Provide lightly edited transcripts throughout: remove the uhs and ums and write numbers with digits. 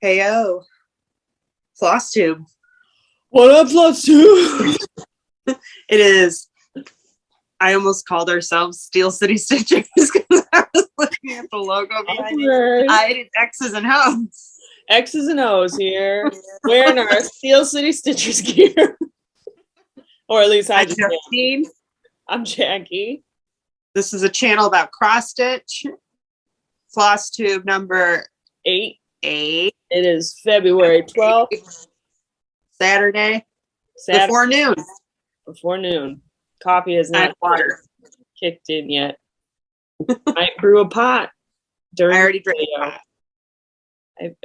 Heyo, Flosstube. What up, Flosstube? It is. I almost called ourselves Steel City Stitchers because I was looking at the logo behind it. I did X's and Hoes. X's and O's here, wearing our Steel City Stitchers gear. Or at least I'm Justine. I'm Jackie. This is a channel about cross stitch. Flosstube number 8. 8. It is February 12th. Saturday. Before noon. Before noon. Coffee has not water kicked in yet. Might brew a pot. I already drank a pot. I've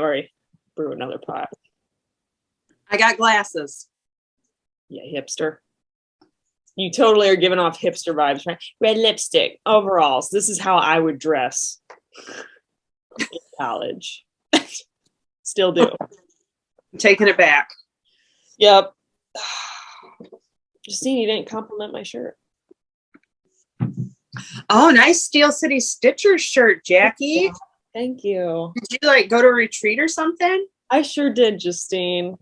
already brewed another pot. I got glasses. Yeah, hipster. You totally are giving off hipster vibes, right? Red lipstick, overalls. This is how I would dress in college. Still do. I'm taking it back. Yep. Justine, you didn't compliment my shirt. Oh, nice Steel City Stitcher shirt, Jackie. Thank you. Did you go to a retreat or something? I sure did, Justine.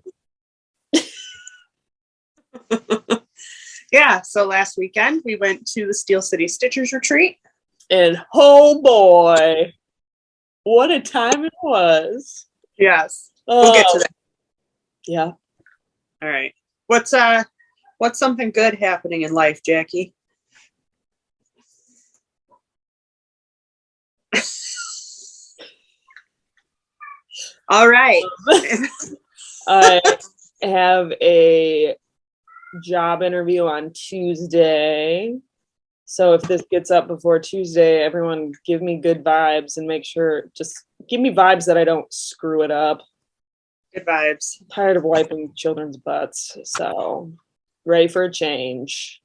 Yeah, so last weekend we went to the Steel City Stitchers retreat. And oh boy, what a time it was. Yes. We'll get to that. Yeah. All right. What's something good happening in life, Jackie? All right. I have a job interview on Tuesday. So if this gets up before Tuesday, everyone give me good vibes and make sure, just give me vibes that I don't screw it up. Good vibes. I'm tired of wiping children's butts. So ready for a change.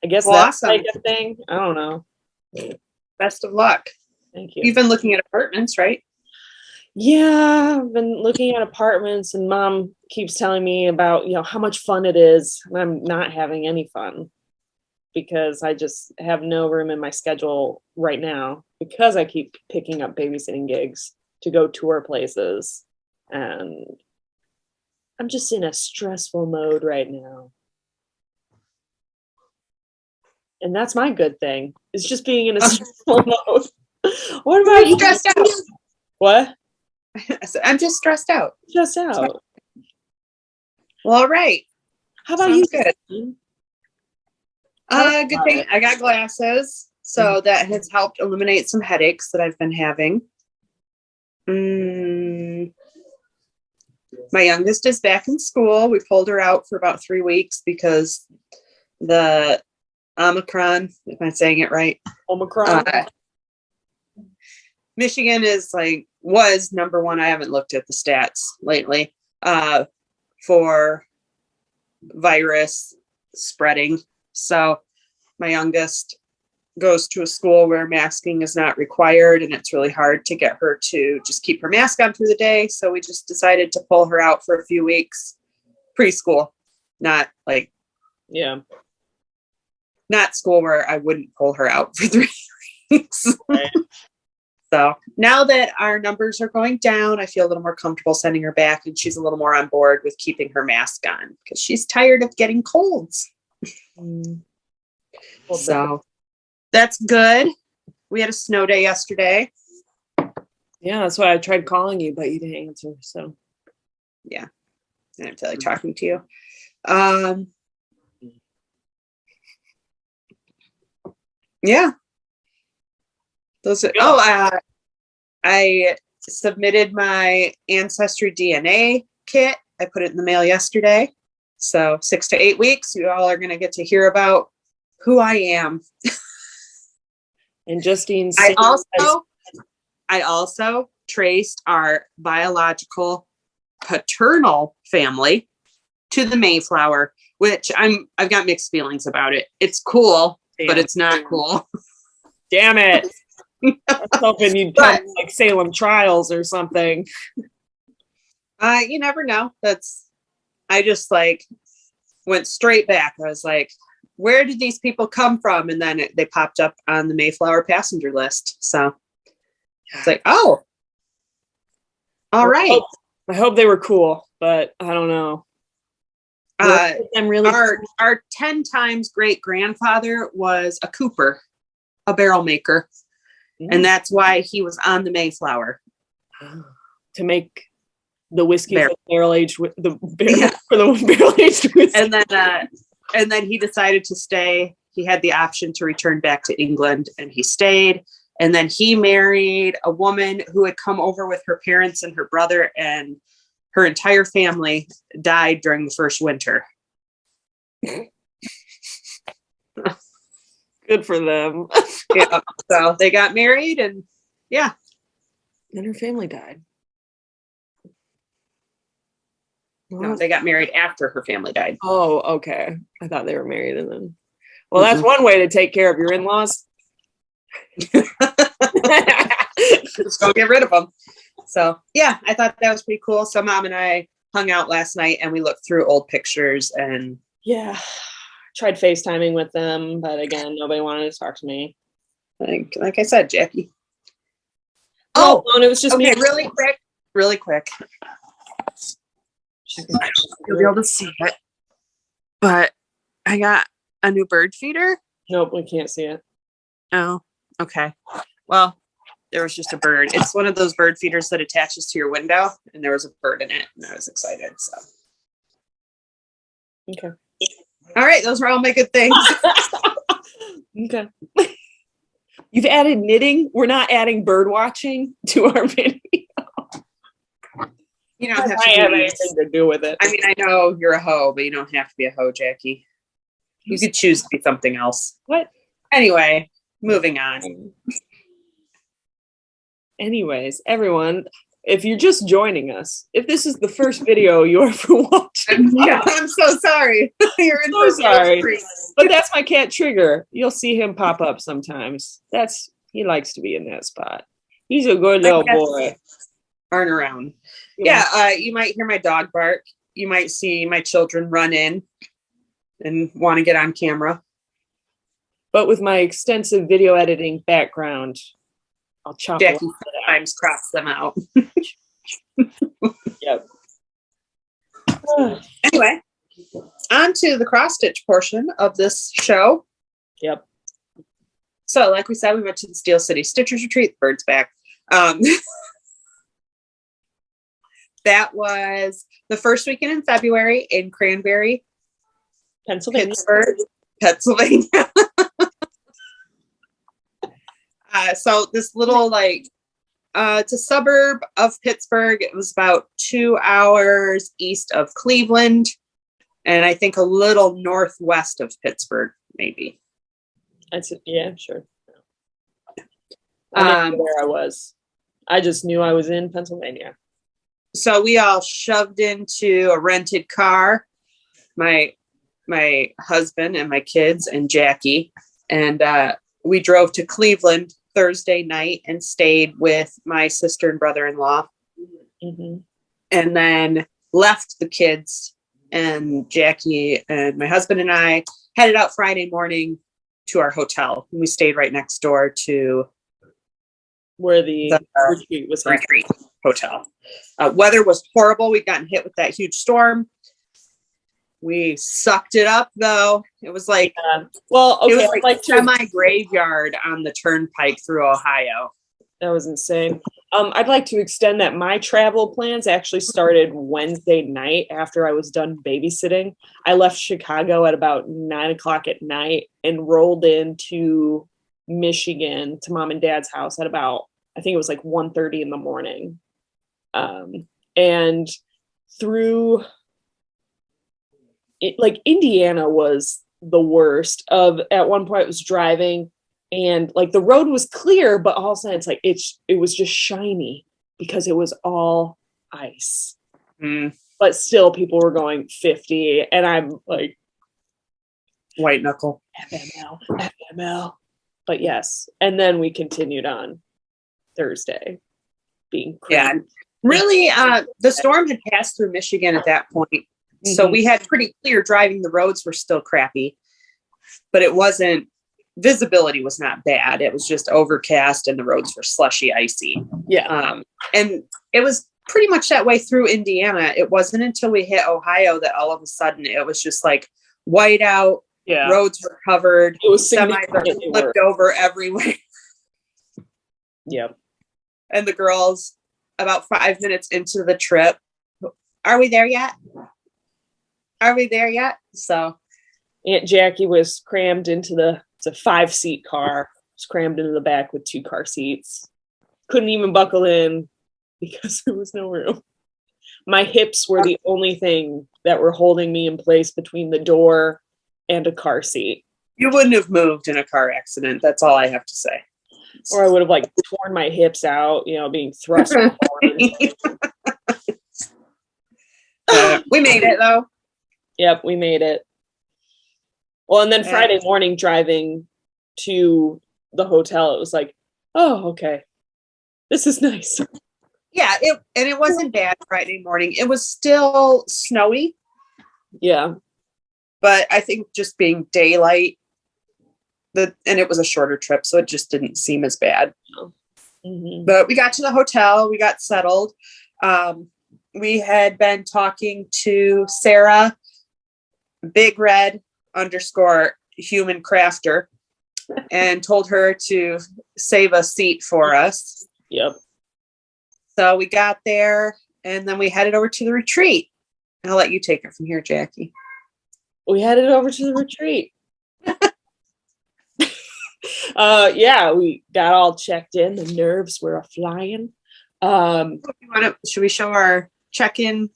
I guess that's awesome. like a thing. I don't know. Best of luck. Thank you. You've been looking at apartments, right? Yeah, I've been looking at apartments, and Mom keeps telling me about, how much fun it is. And I'm not having any fun because I just have no room in my schedule right now because I keep picking up babysitting gigs to go tour places. And I'm just in a stressful mode right now. And that's my good thing. It's just being in a stressful mode. What about you? Stressed out. What? I'm just stressed out. Stressed out. Well, all right. How about Sounds you? Good. Good thing I got glasses, so that has helped eliminate some headaches that I've been having. My youngest is back in school. We pulled her out for about 3 weeks because the Omicron, if I'm saying it right. Omicron. Michigan is was number one. I haven't looked at the stats lately for virus spreading. So my youngest goes to a school where masking is not required, and it's really hard to get her to just keep her mask on through the day. So we just decided to pull her out for a few weeks. Preschool, not not school where I wouldn't pull her out for 3 weeks. Right. So now that our numbers are going down, I feel a little more comfortable sending her back, and she's a little more on board with keeping her mask on because she's tired of getting colds. So that's good. We had a snow day yesterday. Yeah, that's why I tried calling you, but you didn't answer. So yeah, I didn't feel like talking to you. Yeah. I submitted my Ancestry DNA kit. I put it in the mail yesterday. So 6 to 8 weeks, you all are going to get to hear about who I am. And Justine, I also traced our biological paternal family to the Mayflower, which I've got mixed feelings about it. It's cool, but it's not cool. Damn it. I was hoping you'd tell me like Salem Trials or something. You never know. I just went straight back. I was like, where did these people come from? And then they popped up on the Mayflower passenger list. So It's like, oh, all right. I hope they were cool, but I don't know. I'm really our 10 times great grandfather was a cooper, a barrel maker. And that's why he was on the Mayflower. To make the whiskey for the barrel aged for the barrel aged whiskey. And then he decided to stay. He had the option to return back to England, and he stayed. And then he married a woman who had come over with her parents and her brother, and her entire family died during the first winter. Good for them. Yeah. So they got married, and yeah. Then her family died. No, they got married after her family died. Oh, okay. I thought they were married and then. Well, that's one way to take care of your in-laws. Just go get rid of them. So yeah, I thought that was pretty cool. So Mom and I hung out last night and we looked through old pictures and tried FaceTiming with them, but again, nobody wanted to talk to me. Like I said, Jackie. Oh, and it was just me. Really quick. You'll be able to see it. But I got a new bird feeder. Nope, we can't see it. Oh, okay. Well, there was just a bird. It's one of those bird feeders that attaches to your window, and there was a bird in it, and I was excited. So, okay. All right, those were all my good things. Okay. You've added knitting. We're not adding bird watching to our video. You don't have to have anything to do with it. I mean, I know you're a hoe, but you don't have to be a hoe, Jackie. You could choose to be something else. What? Anyway, moving on. Anyways, everyone, if you're just joining us, if this is the first video you're ever watching, I'm so sorry. You're in so sorry. But that's my cat Trigger. You'll see him pop up sometimes. He likes to be in that spot. He's a good little boy. Aren't around. Yeah, you might hear my dog bark. You might see my children run in and want to get on camera. But with my extensive video editing background, I'll chop Jackie sometimes crops them out. Yep. Anyway, on to the cross stitch portion of this show. Yep. So, like we said, we went to the Steel City Stitchers Retreat. The bird's back. That was the first weekend in February in Cranberry, Pennsylvania. Pittsburgh, Pennsylvania. So this little it's a suburb of Pittsburgh. It was about 2 hours east of Cleveland, and I think a little northwest of Pittsburgh, maybe. Yeah, sure. I didn't know where I was. I just knew I was in Pennsylvania. So we all shoved into a rented car, my husband and my kids and Jackie, and we drove to Cleveland Thursday night and stayed with my sister and brother-in-law, and then left the kids, and Jackie and my husband and I headed out Friday morning to our hotel. We stayed right next door to where the retreat was. Retreat hotel. Weather was horrible. We'd gotten hit with that huge storm. We sucked it up though. It was like, it was like semi-graveyard on the turnpike through Ohio. That was insane. I'd like to extend that my travel plans actually started Wednesday night after I was done babysitting. I left Chicago at about 9:00 at night and rolled into Michigan to Mom and Dad's house at about, I think it was like 1:30 in the morning. And through it, like Indiana was the worst. At one point I was driving and like the road was clear, but all of a sudden it's like it was just shiny because it was all ice. But still people were going 50 and I'm like white knuckle. FML. But yes. And then we continued on Thursday being crazy. Yeah. Really, the storm had passed through Michigan at that point. So we had pretty clear driving. The roads were still crappy, but it wasn't visibility was not bad. It was just overcast and the roads were slushy, icy. Yeah. And it was pretty much that way through Indiana. It wasn't until we hit Ohio that all of a sudden it was just like white out. Yeah. Roads were covered. It was semis are flipped over everywhere. Yep. And the girls, about 5 minutes into the trip, are we there yet? Are we there yet? So Aunt Jackie was crammed into it's a 5-seat car. Was crammed into the back with 2 car seats. Couldn't even buckle in because there was no room. My hips were the only thing that were holding me in place between the door and a car seat. You wouldn't have moved in a car accident. That's all I have to say. Or I would have like torn my hips out, being thrust forward. We made it though. Yep, we made it. Well, and then Friday morning driving to the hotel, it was like, oh, okay. This is nice. Yeah, it wasn't bad Friday morning. It was still snowy. Yeah. But I think just being daylight, and it was a shorter trip, so it just didn't seem as bad. Mm-hmm. But we got to the hotel, we got settled. We had been talking to Sarah, Big Red _ human crafter, and told her to save a seat for us. Yep. So we got there, and then we headed over to the retreat. I'll let you take it from here, Jackie. We headed over to the retreat. Yeah, we got all checked in. The nerves were a flying. Should we show our check-in?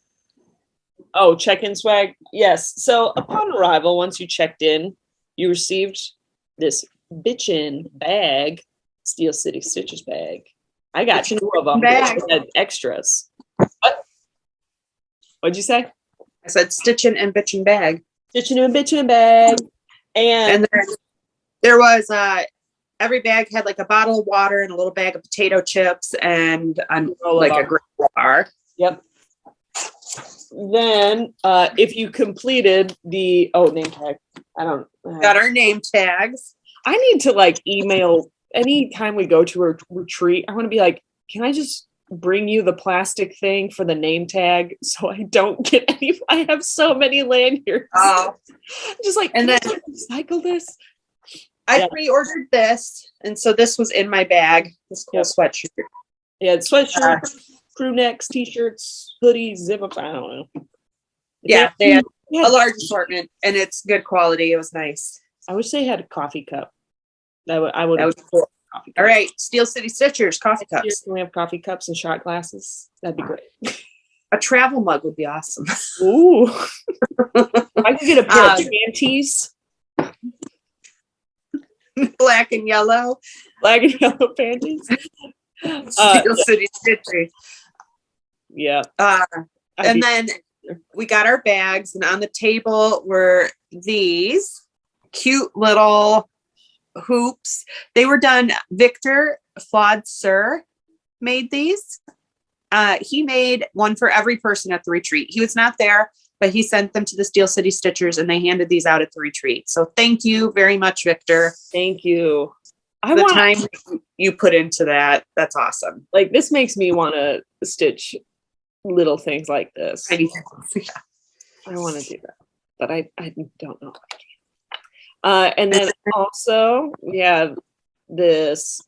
Oh, check-in swag. Yes. So upon arrival, once you checked in, you received this Bitchin bag, Steel City Stitches bag. I got Bitchin 2 of them. bag. Had extras. What? What'd you say? I said stitching and bitching bag. Stitching and bitching bag. And then there was every bag had like a bottle of water and a little bag of potato chips and like a granola bar. Yep. Then if you completed the name tag, got our name tags. I need to like email anytime we go to a retreat. I want to be like, can I just bring you the plastic thing for the name tag so I don't get any? I have so many lanyards. Just like, and then recycle this. I pre-ordered this, and so this was in my bag. This cool sweatshirt. Yeah, sweatshirt, crew necks, t-shirts, hoodies, zip up. I don't know. Yeah, they had a large assortment, and it's good quality. It was nice. I wish they had a coffee cup. I would. That was cool. All right, Steel City Stitchers coffee cups. Can we have coffee cups and shot glasses? That'd be great. A travel mug would be awesome. Ooh, I could get a pair of panties. Black and yellow panties. Steel City Stitchery. Yeah. And then we got our bags, and on the table were these cute little hoops. They were done. Victor Flosstubers made these. He made one for every person at the retreat. He was not there, but he sent them to the Steel City Stitchers, and they handed these out at the retreat. So thank you very much, Victor. Thank you. Time you put into that, that's awesome. Like, this makes me want to stitch little things like this. Yeah. I want to do that, but I don't know. And then also, this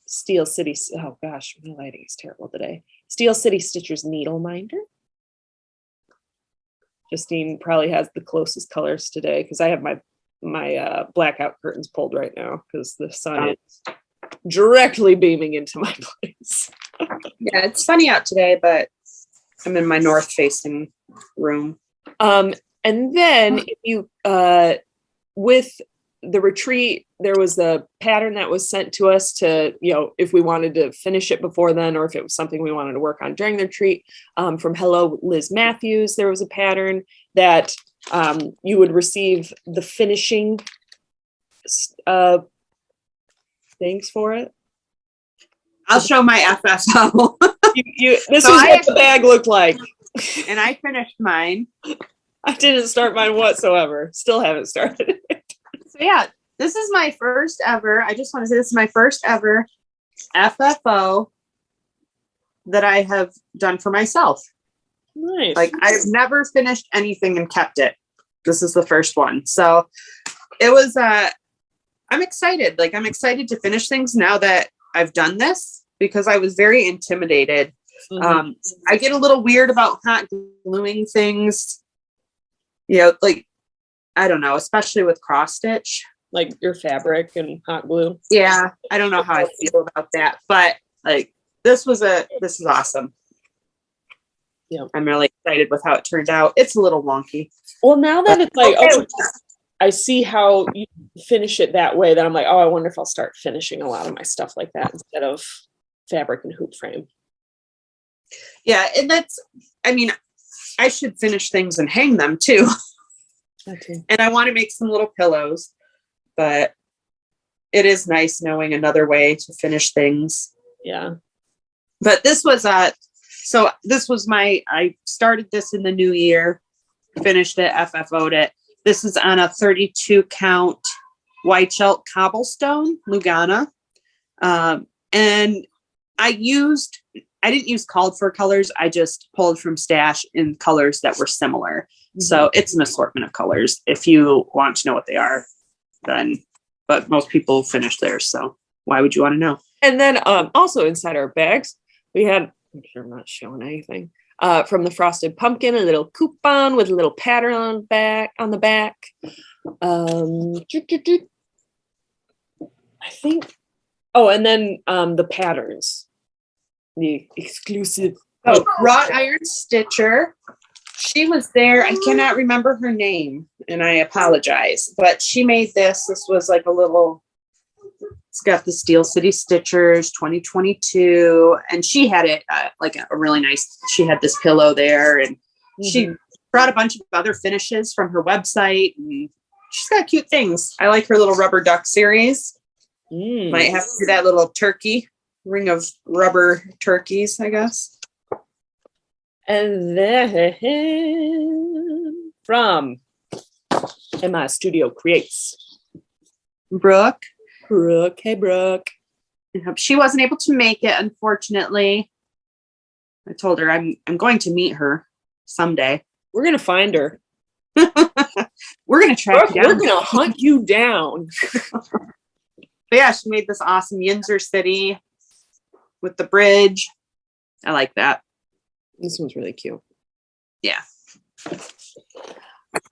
Steel City. Oh gosh, my lighting is terrible today. Steel City Stitchers needle minder. Justine probably has the closest colors today because I have my blackout curtains pulled right now because the sun is directly beaming into my place. Yeah, it's sunny out today, but I'm in my north facing room. And then if you with the retreat, there was a pattern that was sent to us to, if we wanted to finish it before then, or if it was something we wanted to work on during the retreat. From Hello Liz Matthews, there was a pattern that you would receive the finishing things for it. I'll show my FSO. This is what the bag looked like. And I finished mine. I didn't start mine whatsoever. Still haven't started it. So yeah, this is my first ever, I just want to say this is my first ever FFO that I have done for myself. Nice. Like I've never finished anything and kept it. This is the first one. So it was, I'm excited. Like I'm excited to finish things now that I've done this because I was very intimidated. I get a little weird about hot gluing things, you know, like, I don't know, especially with cross stitch. Like your fabric and hot glue. Yeah. I don't know how I feel about that, but like, this is awesome. Yeah. I'm really excited with how it turned out. It's a little wonky. Well, now that it's like, oh, I see how you finish it that way, that I'm like, oh, I wonder if I'll start finishing a lot of my stuff like that instead of fabric and hoop frame. Yeah. And that's, I mean, I should finish things and hang them too. Okay. And I want to make some little pillows, but it is nice knowing another way to finish things. Yeah. But this was, so this was I started this in the new year, finished it, FFO'd it. This is on a 32 count white shelf cobblestone Lugana. And I didn't use called for colors. I just pulled from stash in colors that were similar. So it's an assortment of colors. If you want to know what they are, then, but most people finish theirs. So why would you want to know? And then also inside our bags, we had, I'm sure I'm not showing anything, from the Frosted Pumpkin, a little coupon with a little pattern on the back. I think, oh, and then the patterns, the exclusive. Oh, Wrought Iron Stitcher. She was there. I cannot remember her name, and I apologize, but she made this. This was like a little, it's got the Steel City Stitchers 2022, and she had it like a really nice, she had this pillow there, and she brought a bunch of other finishes from her website, and she's got cute things. I like her little rubber duck series. Might have to do that little turkey, ring of rubber turkeys, I guess. And then from MI Studio Creates, Brooke. Hey Brooke. She wasn't able to make it, unfortunately. I told her I'm going to meet her someday. We're gonna find her. We're gonna track you down. We're gonna hunt you down. But yeah, she made this awesome Yinzer City with the bridge. I like that. This one's really cute. Yeah.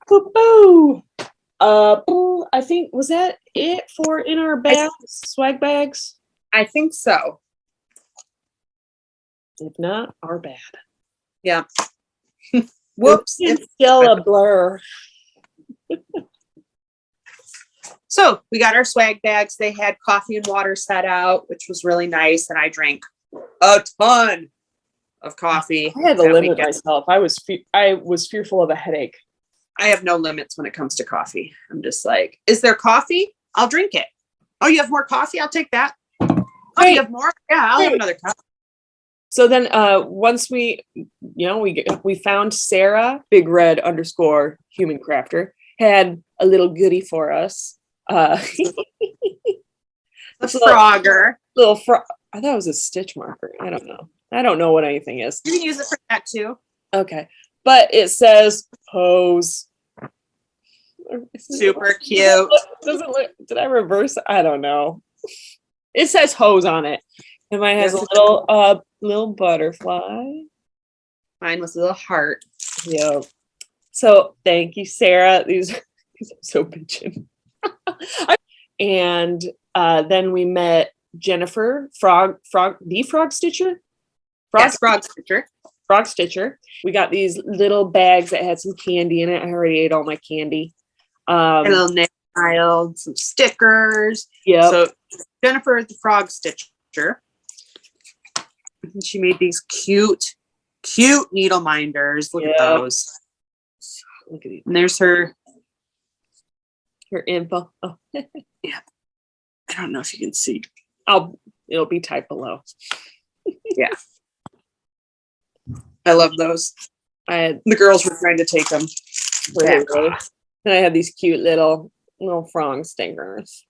Boo-boo. I think, was that it for in our bags, swag bags? I think so. If not, our bad. Yeah. Whoops. It's still a blur. So we got our swag bags. They had coffee and water set out, which was really nice. And I drank a ton of coffee. I had to limit myself. I was fearful of a headache. I have no limits when it comes to coffee. I'm just like, is there coffee? I'll drink it. Oh, you have more coffee? I'll take that. Oh, you have more? Yeah, I'll have another cup. So then once we found Sarah, Big Red _ Human Crafter, had a little goodie for us. The Frogger. Little frog. I thought it was a stitch marker. I don't know. I don't know what anything is. You can use it for that too. Okay. But it says Hoes. Super cute. Doesn't look, did I reverse? I don't know. It says Hoes on it. And mine has a little butterfly. Mine was a little heart. Yep. So thank you, Sarah. These are so bitchin'. And then we met Jennifer, Frog Stitcher. Frog Stitcher. We got these little bags that had some candy in it. I already ate all my candy. A little nail file, some stickers. Yeah. So Jennifer, the Frog Stitcher. And she made these cute needle minders. Look at those. Look at these. And there's her info. Oh. Yeah. I don't know if you can see. It'll be typed below. Yeah. I love those. The girls were trying to take them. Really. And I had these cute little little frog stingers.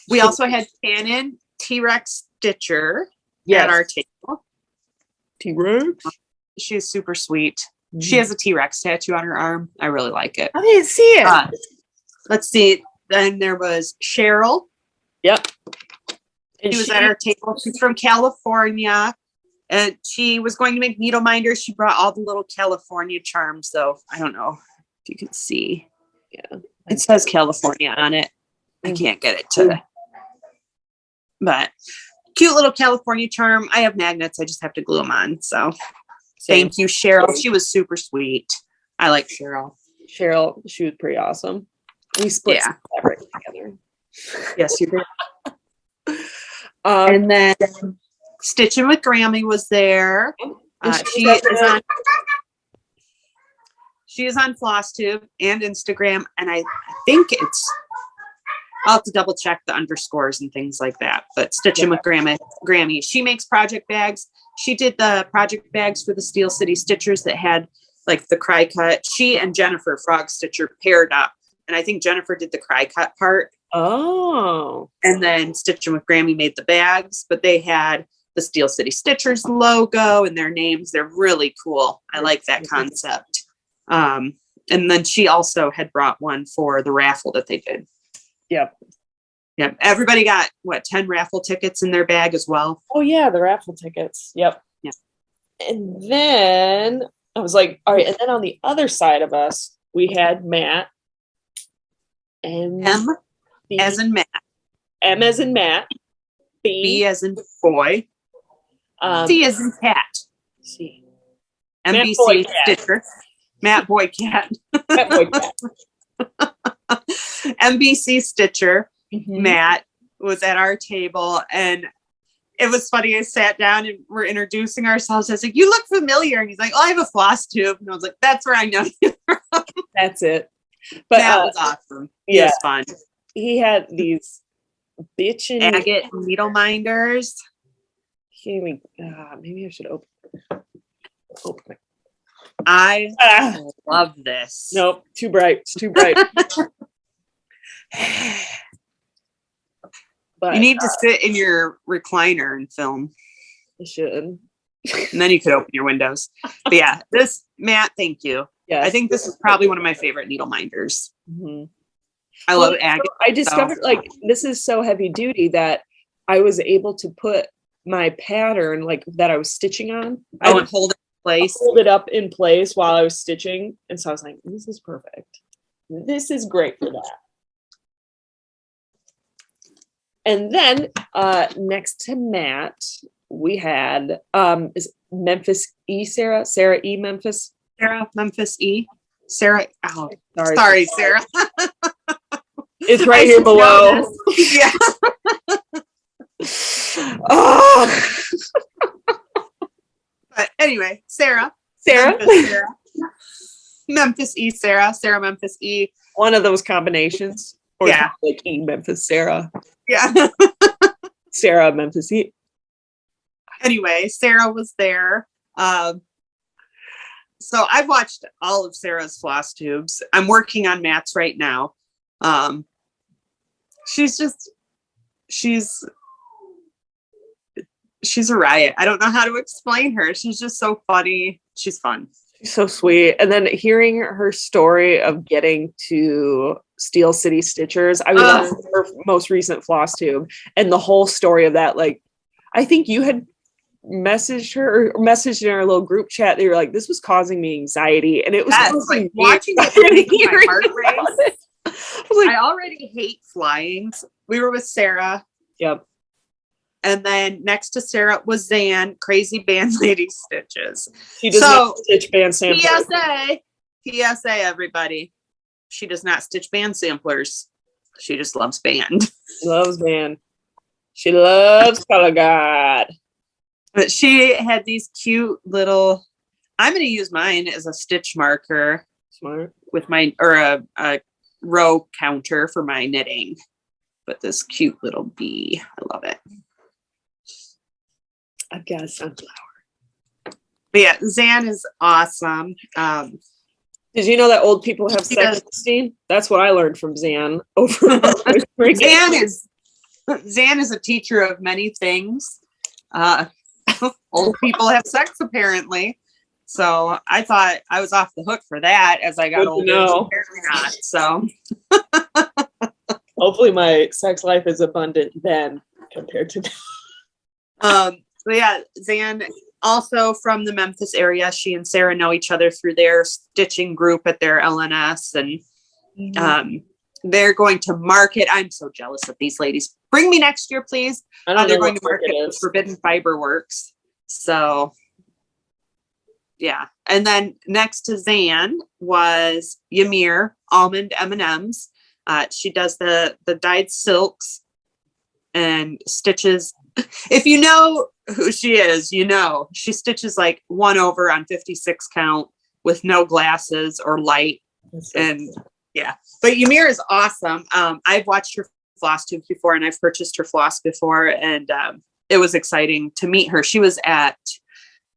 We also had Canon T-Rex Stitcher at our table. T-Rex. She's super sweet. She has a T-Rex tattoo on her arm. I really like it. I didn't see it. Let's see. Then there was Cheryl. Yep. She was at our table. She's from California. And she was going to make needle minders. She brought all the little California charms, though. I don't know if you can see. Yeah. It says California on it. I can't get it to. But cute little California charm. I have magnets. I just have to glue them on. So thank you, Cheryl. She was super sweet. I like Cheryl. Cheryl, she was pretty awesome. We split some fabric together. Yes, you did. And then Stitching with Grammy was there. She is on Flosstube and Instagram, and I think I'll have to double check the underscores and things like that. But Stitching with Grammy, she makes project bags. She did the project bags for the Steel City Stitchers that had like the cry cut. She and Jennifer Frog Stitcher paired up, and I think Jennifer did the cry cut part. Oh. And then Stitching with Grammy made the bags, but they had the Steel City Stitchers logo and their names. They're really cool. I like that concept. And then she also had brought one for the raffle that they did. Yep. Yep. Everybody got 10 raffle tickets in their bag as well. Oh yeah, the raffle tickets. Yep. Yeah. And then I was like, all right. And then on the other side of us, we had Matt. And M as in Matt. M as in Matt. B as in boy. C as in cat. C. MBC Stitcher. Matt Boy Cat. Matt Boy Cat. MBC Stitcher. Mm-hmm. Matt was at our table, and it was funny. I sat down and we're introducing ourselves. I was like, "You look familiar," and he's like, "Oh, I have a floss tube," and I was like, "That's where I know you from." That's it. But that was awesome. Yeah, it was fun. He had these bitchin' agate needle minders. Maybe I should open it. I love this. Nope, too bright. It's too bright. But you need to sit in your recliner and film. I should. And then you could open your windows. But yeah, this, Matt, thank you. Yeah, I think this is probably one of my favorite needle minders. Mm-hmm. I love agate. I discovered like this is so heavy duty that I was able to put my pattern like that I was stitching on. I would hold it in place. Hold it up in place while I was stitching. And so I was like, this is perfect. This is great for that. And then next to Matt, we had is Memphis E Sarah E Memphis. Sarah Memphis E. Sarah. Oh, sorry Sarah. It's right here below. Yeah. Oh. But anyway, Sarah. Memphis E. Sarah Memphis E. One of those combinations. Or yeah. Like E Memphis Sarah. Yeah. Sarah Memphis E. Anyway, Sarah was there. So I've watched all of Sarah's floss tubes. I'm working on Matt's right now. She's a riot. I don't know how to explain her. She's just so funny. She's fun. She's so sweet. And then hearing her story of getting to Steel City Stitchers, I was on her most recent floss tube, and the whole story of that, like, I think you had messaged in our little group chat that you were like, this was causing me anxiety, and it was like watching it my heart race. I already hate flying. We were with Sarah. Yep. And then next to Sarah was Zan, Crazy Band Lady Stitches. She does not stitch band samplers. PSA, everybody. She does not stitch band samplers. She just loves band. She loves band. She loves color guard. But she had these cute little, I'm going to use mine as a stitch marker. Smart. With my, or a row counter for my knitting. But this cute little bee, I love it. I've got a sunflower. But yeah, Zan is awesome. Did you know that old people have sex, Justine? That's what I learned from Zan over. Zan is a teacher of many things. Old people have sex, apparently. So I thought I was off the hook for that as I got older. Apparently not. So hopefully my sex life is abundant then compared to now. So yeah, Zan, also from the Memphis area. She and Sarah know each other through their stitching group at their LNS, and they're going to market. I'm so jealous of these ladies. Bring me next year, please. They're going to market the Forbidden Fiber Works. So yeah. And then next to Zan was Ymir, Almond M&Ms. She does the dyed silks and stitches. If you know who she is, you know she stitches like 1 over on 56 count with no glasses or light. And yeah, but Ymir is awesome. I've watched her floss tubes before, and I've purchased her floss before, and it was exciting to meet her. She was at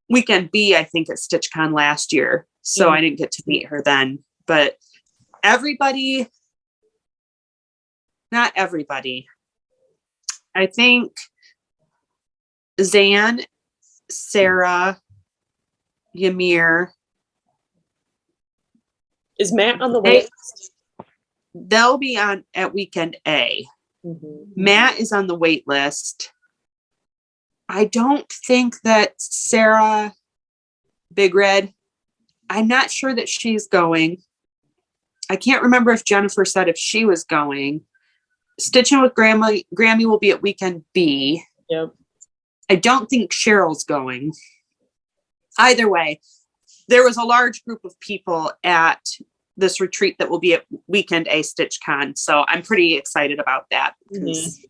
Weekend B, I think, at StitchCon last year, so I didn't get to meet her then. But everybody, not everybody, I think Zan, Sarah, Ymir. Is Matt on the wait list? They'll be on at Weekend A. Matt is on the wait list. I don't think that Sarah Big Red, I'm not sure that she's going. I can't remember if Jennifer said if she was going. Stitching with Grammy will be at Weekend B. Yep. I don't think Cheryl's going. Either way, there was a large group of people at this retreat that will be at Weekend A StitchCon. So I'm pretty excited about that because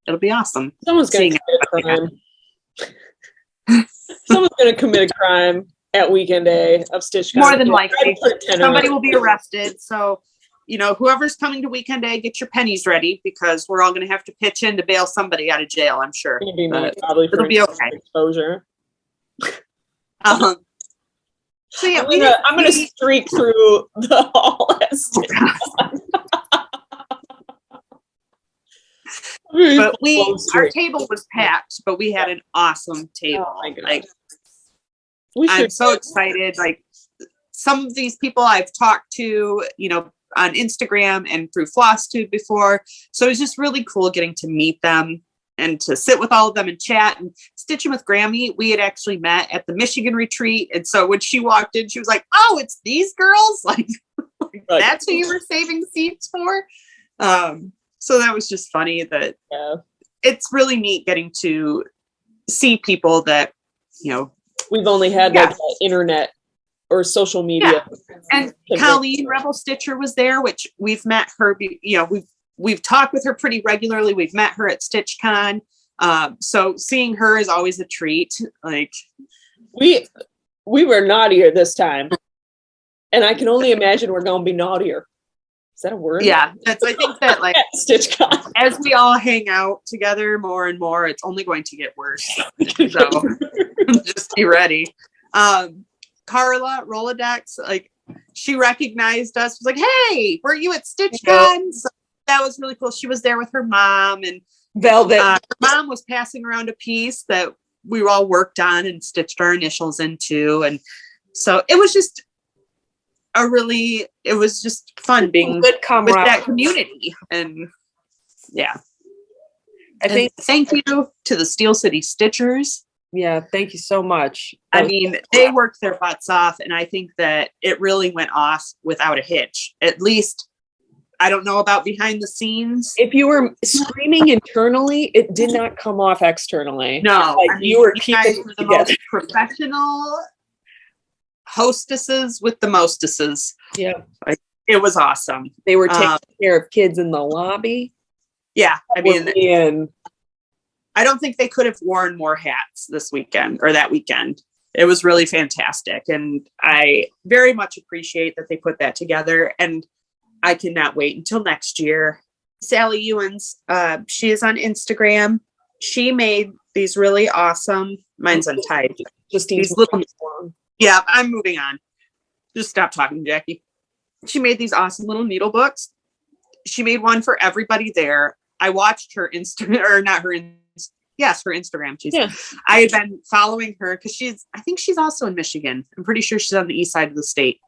it'll be awesome. Someone's going to commit a crime. Someone's going to commit a crime at Weekend A of StitchCon. More than likely. Somebody will be arrested. So, you know, whoever's coming to Weekend A, get your pennies ready because we're all going to have to pitch in to bail somebody out of jail, I'm sure. Probably it'll be okay. Exposure. So yeah, I'm gonna streak through the hall. But our table was packed, but we had an awesome table. Oh my God. Like, I'm so excited. Like, some of these people I've talked to, you know, on Instagram and through Flosstube before. So it's just really cool getting to meet them and to sit with all of them and chat. And Stitching with Grammy, we had actually met at the Michigan retreat. And so when she walked in, she was like, oh, it's these girls? Like that's who you were saving seats for? So that was just funny that it's really neat getting to see people that, you know, we've only had like internet or social media. And Colleen Rebel Stitcher was there, which we've met her, you know, we've talked with her pretty regularly. We've met her at StitchCon. So seeing her is always a treat. Like we were naughtier this time. And I can only imagine we're going to be naughtier. Is that a word? Yeah. I think that like StitchCon, as we all hang out together more and more, it's only going to get worse. So just be ready. Carla Rolodex, like she recognized us, was like, hey, were you at StitchCon? So that was really cool. She was there with her mom, and Velvet. Her mom was passing around a piece that we all worked on and stitched our initials into. And so it was just it was just fun being good with that community. And yeah. Thank you to the Steel City Stitchers. Yeah, thank you so much. I mean, they worked their butts off, and I think that it really went off without a hitch. At least, I don't know about behind the scenes. If you were screaming internally, it did not come off externally. No, like I mean, you were keeping the most professional hostesses with the mostesses. Yeah, like, it was awesome. They were taking care of kids in the lobby. Yeah, I mean, I don't think they could have worn more hats this weekend or that weekend. It was really fantastic. And I very much appreciate that they put that together. And I cannot wait until next year. Sally Ewens, she is on Instagram. She made these really awesome, mine's untied. Just these little, yeah, I'm moving on. Just stop talking, Jackie. she made these awesome little needle books. She made one for everybody there. I watched her Instagram, or not her, yes, her Instagram. Yeah. I had been following her because I think she's also in Michigan. I'm pretty sure she's on the east side of the state.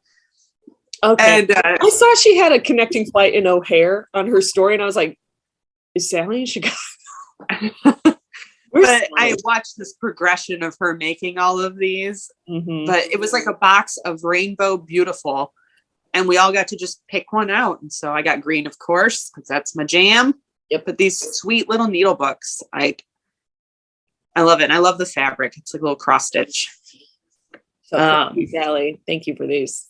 Okay. And I saw she had a connecting flight in O'Hare on her story, and I was like, is Sally in Chicago? But I watched this progression of her making all of these. Mm-hmm. But it was like a box of Rainbow Beautiful. And we all got to just pick one out. And so I got green, of course, because that's my jam. Yep. But these sweet little needle books, I love it. And I love the fabric. It's like a little cross stitch. So thank you, Sally. Thank you for these.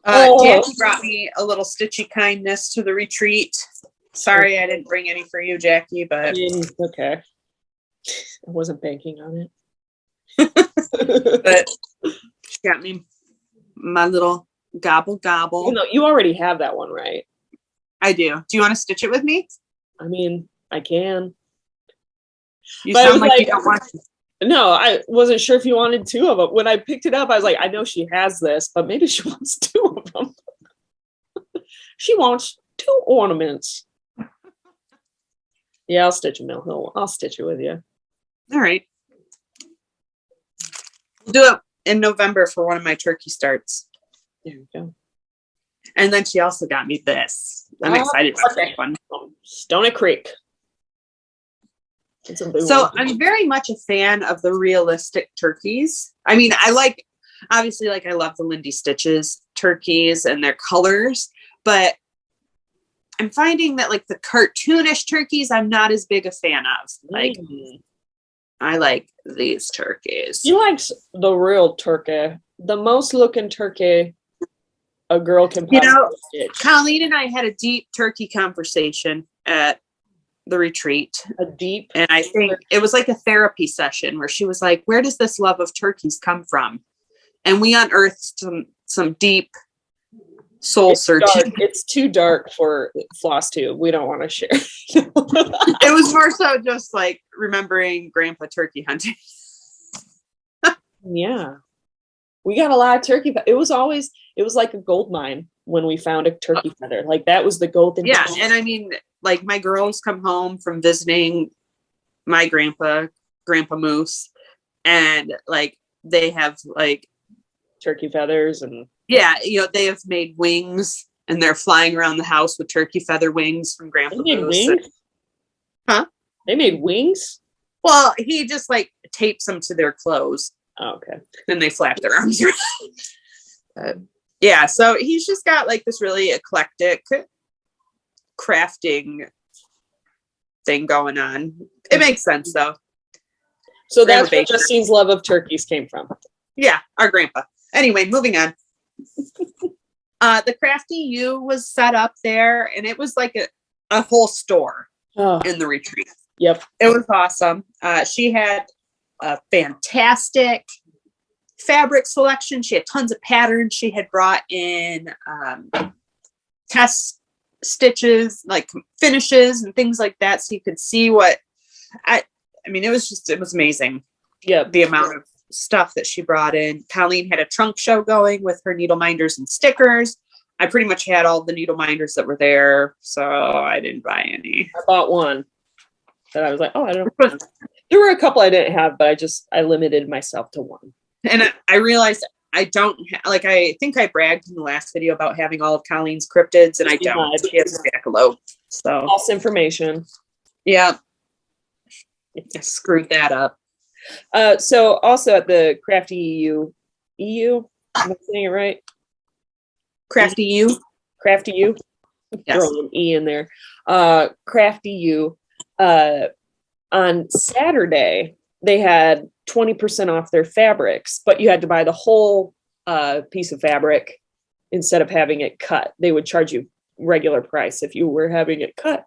Jackie brought me a little stitchy kindness to the retreat. Sorry, I didn't bring any for you, Jackie, but okay. I wasn't banking on it. But she got me my little gobble gobble. You already have that one, right? I do. Do you want to stitch it with me? I mean, I can. You sound like you don't want to. No, I wasn't sure if you wanted two of them. When I picked it up, I was like, I know she has this, but maybe she wants two of them. She wants 2 ornaments. Yeah, I'll stitch them. I'll stitch it with you. All right. We'll do it in November for one of my turkey starts. There you go. And then she also got me this. I'm excited about that one. Stony Creek. So I'm very much a fan of the realistic turkeys. I mean, I love the Lindy Stitches turkeys and their colors, but I'm finding that like the cartoonish turkeys, I'm not as big a fan of. Like, I like these turkeys. You like the real turkey, the most looking turkey a girl can possibly stitch. Colleen and I had a deep turkey conversation at the retreat. And I think it was like a therapy session where she was like, where does this love of turkeys come from? And we unearthed some deep soul searching. It's too dark for Flosstube. We don't want to share. It was more so just like remembering grandpa turkey hunting. Yeah. We got a lot of turkey. It was like a gold mine when we found a turkey feather. Like that was the golden. Yeah. And I mean, like my girls come home from visiting my grandpa Moose, and like they have like turkey feathers and they have made wings and they're flying around the house with turkey feather wings from Grandpa Moose. Huh? They made wings? Well, he just like tapes them to their clothes. Oh, okay. Then they flap their arms around. So he's just got like this really eclectic crafting thing going on. It makes sense though. So that's where Justine's love of turkeys came from. Yeah, our grandpa. Anyway, moving on. The Crafty U was set up there, and it was like a whole store in the retreat. Yep. It was awesome. She had a fantastic fabric selection. She had tons of patterns. She had brought in test stitches, like finishes and things like that, so you could see what I mean, it was amazing. Yeah, the amount of stuff that she brought in. Colleen had a trunk show going with her needle minders and stickers. I pretty much had all the needle minders that were there, so I didn't buy any. I bought one that I was like, I don't know. There were a couple I didn't have, but I limited myself to one. And I realized I don't I think I bragged in the last video about having all of Colleen's cryptids, and I don't. She has a jackalope. So false information. Yeah. I screwed that up. So also at the Crafty EU, am I saying it right? Crafty U. Yes. Throw an E in there. Crafty U. On Saturday, they had 20% off their fabrics, but you had to buy the whole piece of fabric instead of having it cut. They would charge you regular price if you were having it cut.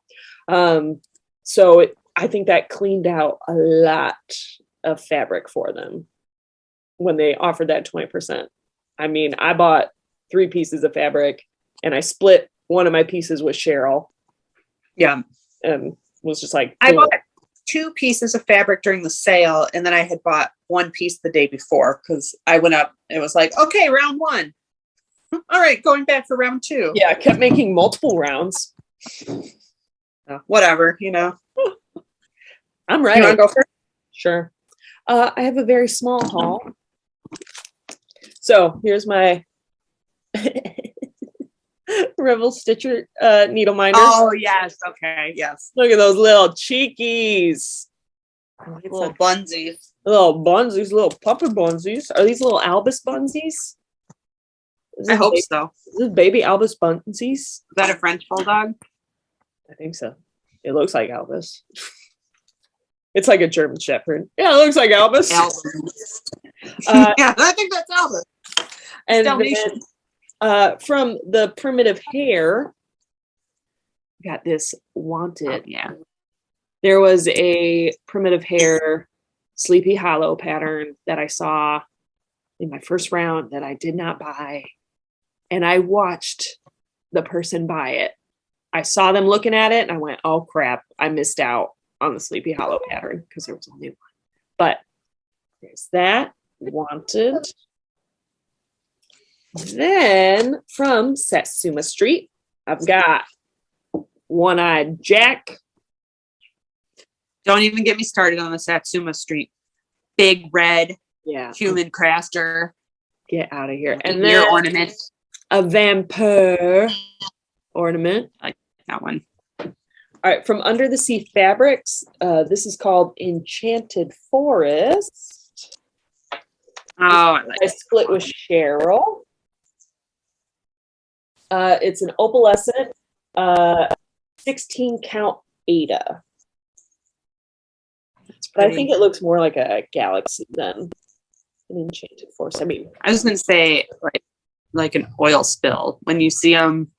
I think that cleaned out a lot of fabric for them when they offered that 20%. I mean, I bought 3 pieces of fabric and I split one of my pieces with Cheryl. Yeah. And was just like, cool. I bought 2 pieces of fabric during the sale, and then I had bought 1 piece the day before because I went up. It was like, okay, round 1. All right, going back for round 2. Yeah, I kept making multiple rounds. Whatever, you know. I'm You ready. want to go first? Sure. I have a very small haul. So here's my Revel Stitcher needle minder. Oh, yes. Okay, yes. Look at those little cheekies. Little bunsies. Little bunsies, little puppet bunsies. Are these little Albus bunsies? I hope so. Is this baby Albus bunsies? Is that a French bulldog? I think so. It looks like Albus. It's like a German Shepherd. Yeah, it looks like Albus. Yeah, I think that's Albus. And Dalmatian. then, from the Primitive Hair, got this wanted. Oh, yeah. There was a Primitive Hair Sleepy Hollow pattern that I saw in my first round that I did not buy. And I watched the person buy it. I saw them looking at it and I went, oh crap, I missed out on the Sleepy Hollow pattern because there was only one. But there's that wanted. Then from Satsuma Street, I've got One-Eyed Jack. Don't even get me started on the Satsuma Street. Big red human crafter. Get out of here. And Ear then ornament. a vampire ornament. I like that one. All right, from Under the Sea Fabrics, this is called Enchanted Forest. Oh, I like I split with Cheryl. It's an opalescent 16 count Ada. But I think it looks more like a galaxy than an Enchanted Forest. I mean, I was gonna say like an oil spill when you see them.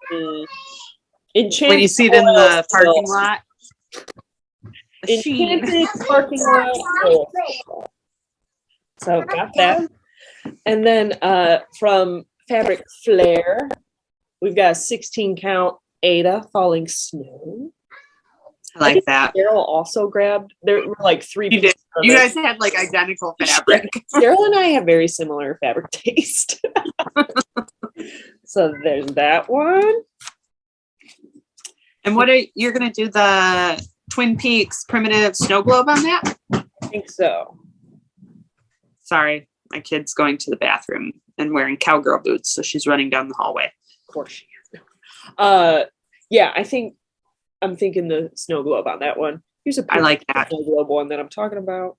Enchanted When you see it in the parking spill. lot. The sheen. Enchanted parking lot. oil spill. So got that. And then from Fabric Flair, we've got a 16 count Ada Falling Snow. I like that. Daryl also grabbed. There were like 3 You did. pieces of You it. guys had like identical fabric. Daryl and I have very similar fabric taste. So there's that one. And what are you're gonna do the Twin Peaks primitive snow globe on that? I think so. Sorry, my kid's going to the bathroom and wearing cowgirl boots, so she's running down the hallway. Of course she is. Yeah, I'm thinking the snow globe on that one. Here's a I like that. snow globe one that I'm talking about.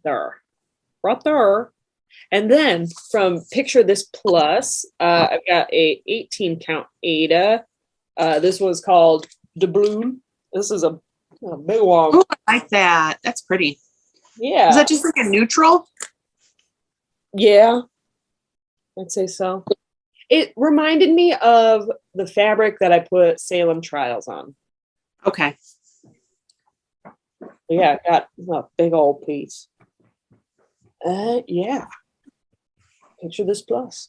There. Right there. And then from Picture This Plus, I've got a 18 count Ada. This one's called Doubloon. This is a big one. Oh, I like that. That's pretty. Yeah. Is that just like a neutral? Yeah. I'd say so. It reminded me of the fabric that I put Salem Trials on. Okay. Yeah, I got a big old piece. Yeah. Picture This Plus.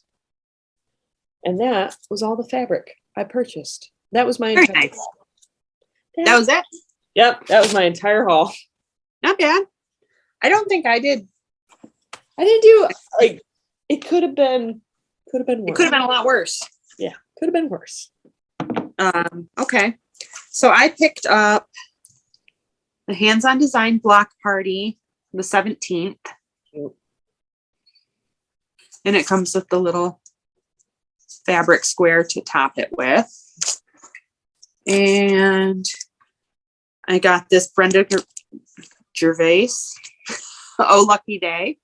And that was all the fabric I purchased. That was my Very entire nice. haul. That was it? Yep, that was my entire haul. Not bad. I don't think I did. I didn't do like it could have been worse. It could have been a lot worse. Yeah, could have been worse. Okay. So I picked up the Hands-On Design Block Party, the 17th. And it comes with the little fabric square to top it with. And I got this Brenda Gervais. Oh, Lucky Day.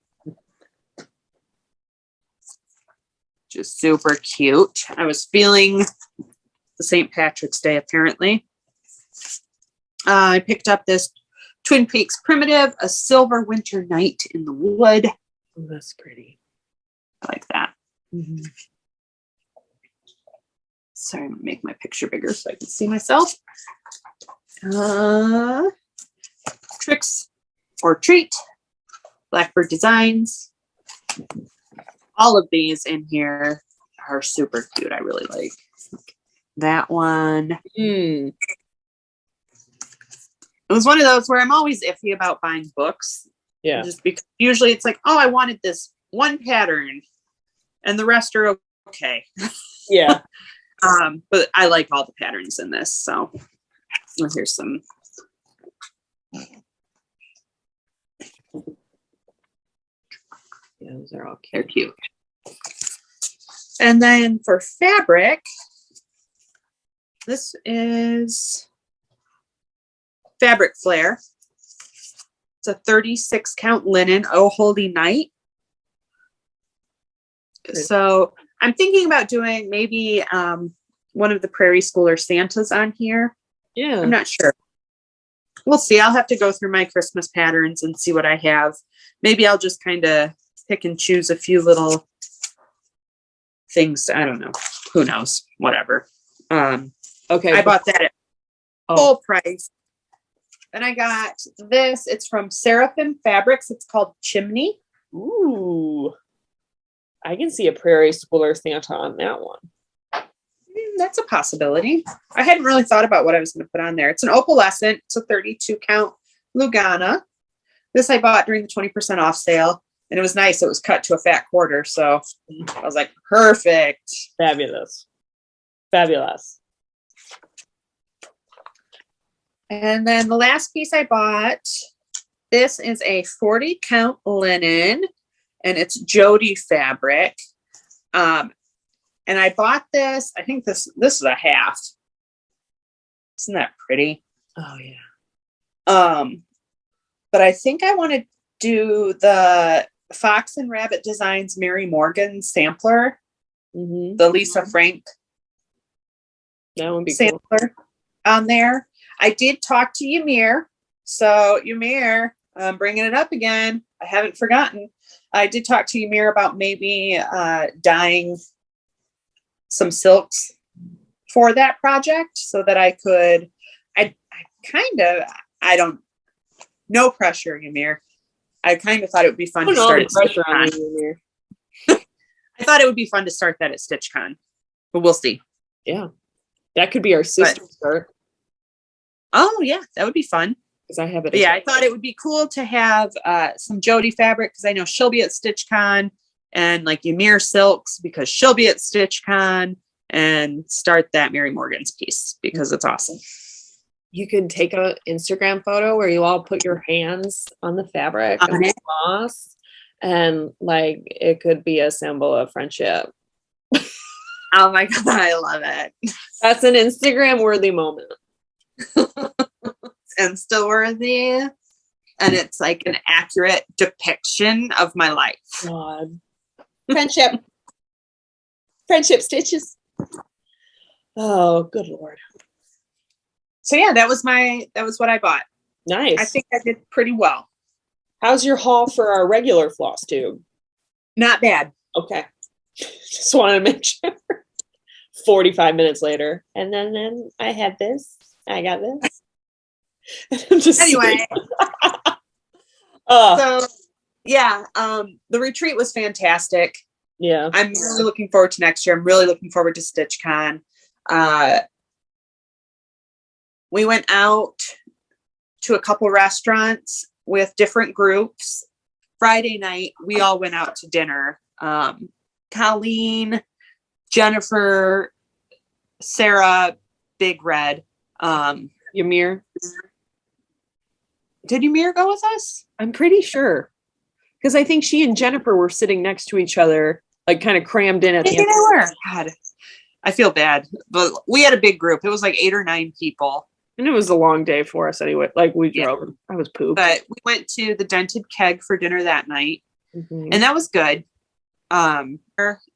Just super cute. I was feeling the St. Patrick's Day, apparently. I picked up this Twin Peaks Primitive, a silver winter night in the wood. Oh, that's pretty. I like that. Mm-hmm. Sorry, I'm gonna make my picture bigger so I can see myself. Tricks or Treat, Blackbird Designs. All of these in here are super cute. I really like that one. Mm. It was one of those where I'm always iffy about buying books. Yeah. Just because usually it's like, oh, I wanted this one pattern and the rest are okay. Yeah. But I like all the patterns in this. So here's some. Yeah, those are all cute. They're cute. And then for fabric, this is Fabric Flare. It's a 36 count linen, Oh Holy Night. So I'm thinking about doing maybe one of the Prairie Schooler Santas on here. Yeah. I'm not sure. We'll see. I'll have to go through my Christmas patterns and see what I have. Maybe I'll just kind of pick and choose a few little things. I don't know. Who knows? Whatever. Okay. I bought that at full price. Then I got this. It's from Seraphim Fabrics. It's called Chimney. Ooh. I can see a Prairie Schooler Santa on that one. That's a possibility. I hadn't really thought about what I was going to put on there. It's an opalescent. It's a 32 count Lugana. This I bought during the 20% off sale, and it was nice. It was cut to a fat quarter, so I was like, perfect. Fabulous. Fabulous. And then the last piece I bought, this is a 40 count linen, and it's Jody fabric. And I bought this, I think this is a half. Isn't that pretty? Oh yeah. But I think I want to do the Fox and Rabbit Designs Mary Morgan sampler. Mm-hmm. The Lisa Frank that would be sampler cool. On there. I did talk to Ymir. So Ymir, I'm bringing it up again. I haven't forgotten. I did talk to Ymir about maybe dyeing some silks for that project so that I could, no pressure, Ymir. I kind of thought it would be fun to start pressure on you, Ymir. I thought it would be fun to start that at StitchCon, but we'll see. Yeah. That could be our sister skirt. Oh yeah, that would be fun. Because I have it. Yeah, I thought it would be cool to have some Jody fabric because I know she'll be at StitchCon, and like Ymir silks because she'll be at StitchCon, and start that Mary Morgan's piece because it's awesome. You could take an Instagram photo where you all put your hands on the fabric on the floss, and like it could be a symbol of friendship. Oh my god, I love it. That's an Instagram worthy moment. Insta worthy, and it's like an accurate depiction of my life. God. Friendship stitches. Oh, good Lord. So yeah, that was what I bought. Nice. I think I did pretty well. How's your haul for our regular floss tube? Not bad. Okay. Just wanted to make sure. 45 minutes later. And then I had this. I got this. Anyway. So yeah, the retreat was fantastic. Yeah. I'm really looking forward to next year. I'm really looking forward to StitchCon. We went out to a couple restaurants with different groups. Friday night, we all went out to dinner. Colleen, Jennifer, Sarah, Big Red. Ymir. Did Ymir go with us? I'm pretty sure. Because I think she and Jennifer were sitting next to each other, like kind of crammed in at the end. Maybe they were. God, I feel bad. But we had a big group. It was like 8 or 9 people. And it was a long day for us anyway. Like we drove. I was pooped. But we went to the Dented Keg for dinner that night. Mm-hmm. And that was good. And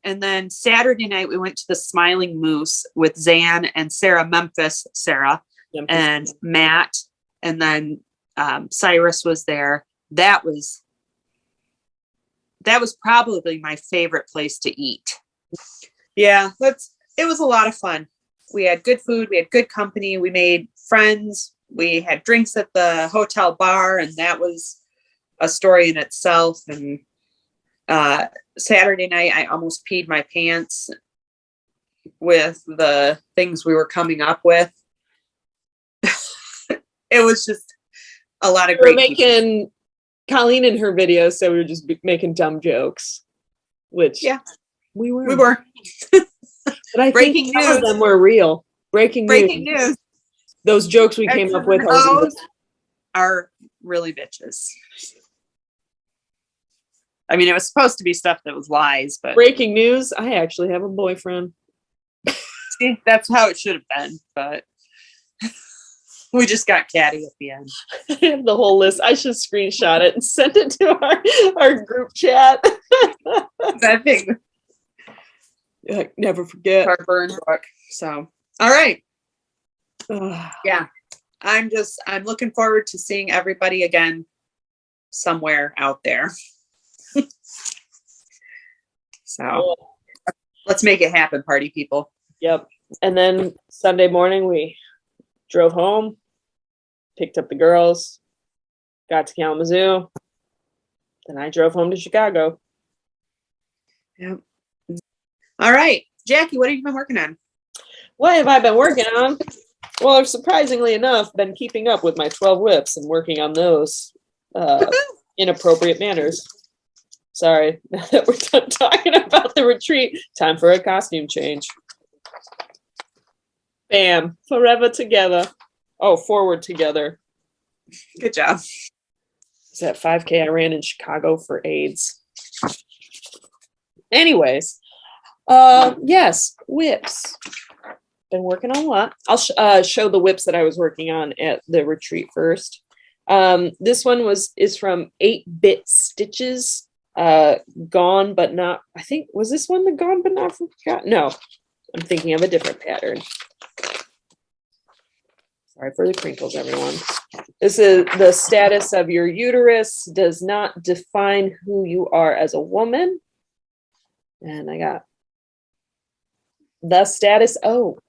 then Saturday night, we went to the Smiling Moose with Zan and Sarah, Memphis Sarah, and Matt. And then Cyrus was there. That was probably my favorite place to eat. Yeah, it was a lot of fun. We had good food. We had good company. We made friends. We had drinks at the hotel bar, and that was a story in itself. And Saturday night, I almost peed my pants with the things we were coming up with. It was just a lot of great. We were making Colleen in her videos, so we were just making dumb jokes, which We were. We were. But I Breaking think some news. of them were real. Breaking news. Those jokes we came up with are real. Are really bitches. I mean, it was supposed to be stuff that was lies, but Breaking news, I actually have a boyfriend. see, that's how it should have been, but we just got catty at the end. I have the whole list. I should screenshot it and send it to our group chat. That thing. Like, never forget. Our burn book. So, all right. Yeah. I'm looking forward to seeing everybody again somewhere out there. So let's make it happen, party people. Yep. And then Sunday morning, we drove home, picked up the girls, got to Kalamazoo. Then I drove home to Chicago. Yep. All right. Jackie, what have you been working on? What have I been working on? Well, I've surprisingly enough been keeping up with my 12 whips and working on those inappropriate manners. Sorry, now that we're done talking about the retreat, time for a costume change. Bam, forever together. Oh, forward together. Good job. Is that 5K I ran in Chicago for AIDS? Anyways, yes, whips. Been working on a lot. I'll show the whips that I was working on at the retreat first. This one is from 8-Bit Stitches. Gone but not, I think, was this one the Gone but not forgotten? No, I'm thinking of a different pattern. Sorry for the crinkles, everyone. This is the status of your uterus does not define who you are as a woman. And I got the status O.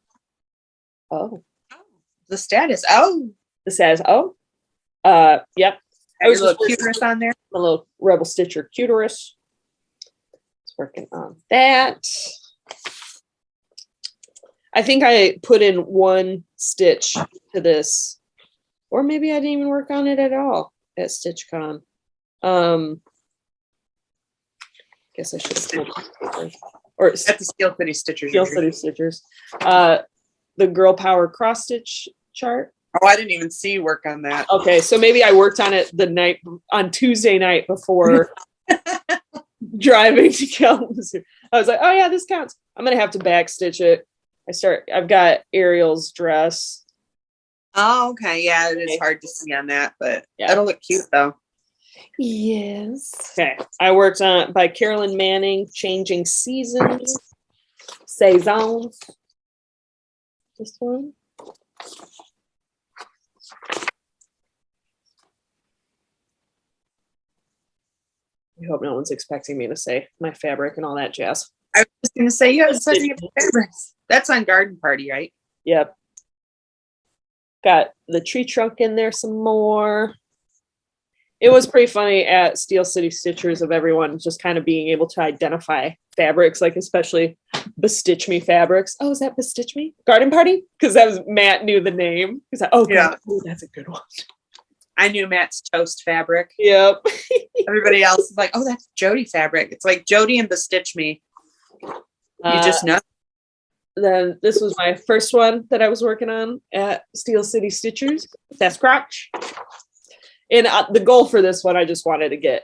The status. Oh. The status O. Yep. I was a little cuterus on there. A little Rebel Stitcher cuterus. It's working on that. I think I put in one stitch to this, or maybe I didn't even work on it at all at StitchCon. Guess I should have or at the Steel City Stitchers. Steel City Stitchers. The Girl Power cross stitch chart. Oh, I didn't even see you work on that. Okay, so maybe I worked on it on Tuesday night before driving to Kalamazoo. I was like, oh yeah, this counts. I'm gonna have to backstitch it. I've got Ariel's dress. Oh, okay. Yeah, it is hard to see on that, but that'll look cute though. Yes. Okay. I worked on by Carolyn Manning, Changing Seasons. Saisons. This one. I hope no one's expecting me to say my fabric and all that jazz. I was just going to say, you have such a fabrics. That's on Garden Party, right? Yep. Got the tree trunk in there some more. It was pretty funny at Steel City Stitchers of everyone just kind of being able to identify fabrics, like especially BeStitchMe Fabrics. Oh, is that BeStitchMe? Garden Party? Because that was Matt knew the name. He's like, oh, yeah, that's a good one. I knew Matt's toast fabric. Yep. Everybody else is like, oh, that's Jody fabric. It's like Jody and BeStitchMe. You just know. Then this was my first one that I was working on at Steel City Stitchers. Sasquatch. And the goal for this one, I just wanted to get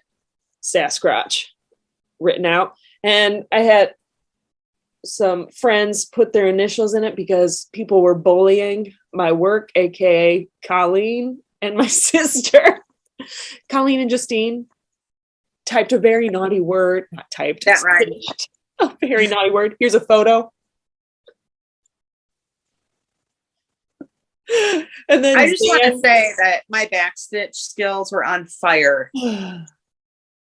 Sasquatch written out. And I had some friends put their initials in it because people were bullying my work, aka Colleen and my sister. Colleen and Justine typed a very naughty word. Not typed. That right. A very naughty word. Here's a photo. And then I just want to say that my backstitch skills were on fire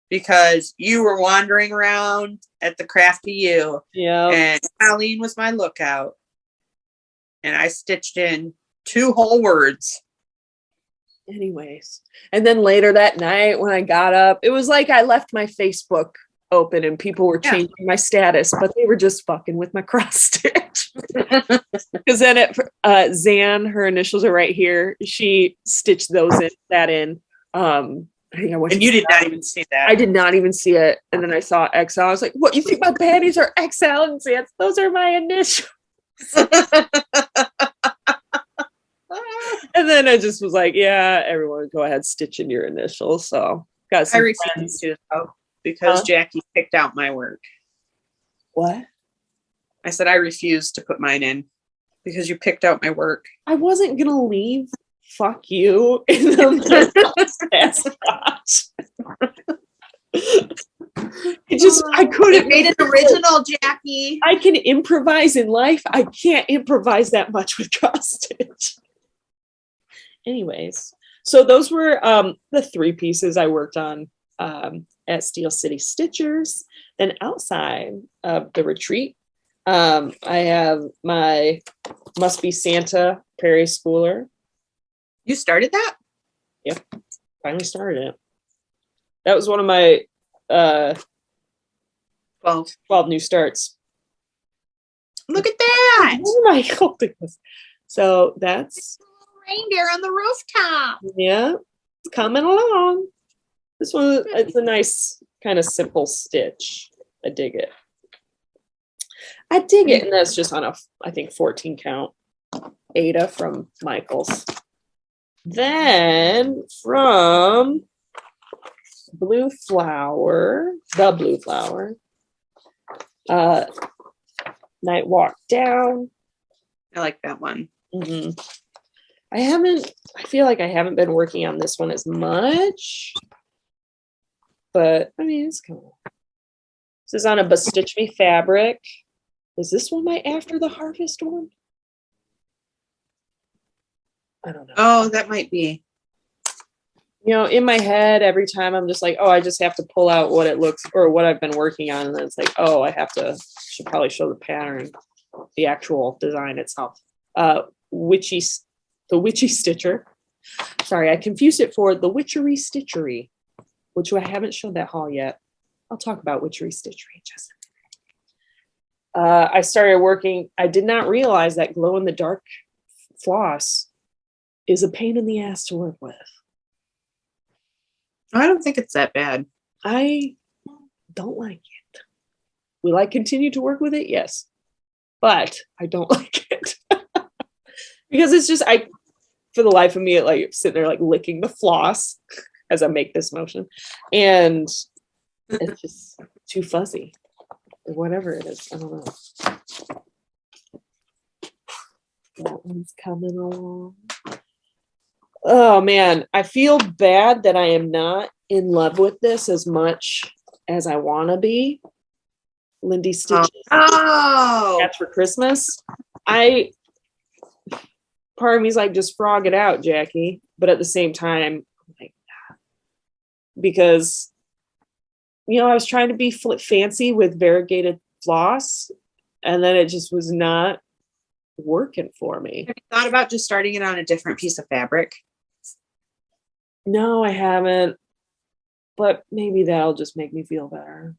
because you were wandering around at the Crafty U. Yeah. And Colleen was my lookout. And I stitched in 2 whole words. Anyways. And then later that night when I got up, it was like I left my Facebook open and people were changing my status, but they were just fucking with my cross stitch. Because then Zan, her initials are right here. She stitched that in I think I went. And you did not even see that. I did not even see it. And then I saw XL. I was like, what, you think my panties are XL? And those are my initials. And then I just was like, yeah, everyone go ahead, stitch in your initials. So got some I refused to though, because Jackie picked out my work. What? I said I refused to put mine in because you picked out my work. I wasn't gonna leave. Fuck you in the I couldn't made an original, Jackie. I can improvise in life. I can't improvise that much with cross stitch. Anyways, so those were the 3 pieces I worked on at Steel City Stitchers. Then outside of the retreat, I have my Must Be Santa Prairie Schooler. You started that? Yep, finally started it. That was one of my 12 new starts. Look at that! Oh my goodness! So that's reindeer on the rooftop. Yeah, it's coming along. This one, it's a nice kind of simple stitch. I dig it. And that's just on a, I think, 14 count Ada from Michaels. Then from Blue Flower, Night Walk Down. I like that one. Mm-hmm. I feel like I haven't been working on this one as much, but I mean, it's cool. This is on a BeStitchMe fabric. Is this one my After the Harvest one? I don't know. Oh, that might be. You know, in my head, every time I'm just like, oh, I just have to pull out what it looks or what I've been working on. And then it's like, oh, should probably show the pattern, the actual design itself. The Witchy Stitcher. Sorry, I confused it for the Witchery Stitchery, which I haven't showed that haul yet. I'll talk about Witchery Stitchery just a minute. I started working. I did not realize that glow in the dark floss is a pain in the ass to work with. I don't think it's that bad. I don't like it. Will I continue to work with it? Yes. But I don't like it. Because it's just, for the life of me, it like sitting there like licking the floss as I make this motion. And it's just too fuzzy. Or whatever it is. I don't know. That one's coming along. Oh man, I feel bad that I am not in love with this as much as I want to be. Lindy Stitches. Oh, That's for Christmas. Part of me's like, just frog it out, Jackie. But at the same time, like, because, you know, I was trying to be fancy with variegated floss, and then it just was not working for me. Have you thought about just starting it on a different piece of fabric? No, I haven't. But maybe that'll just make me feel better.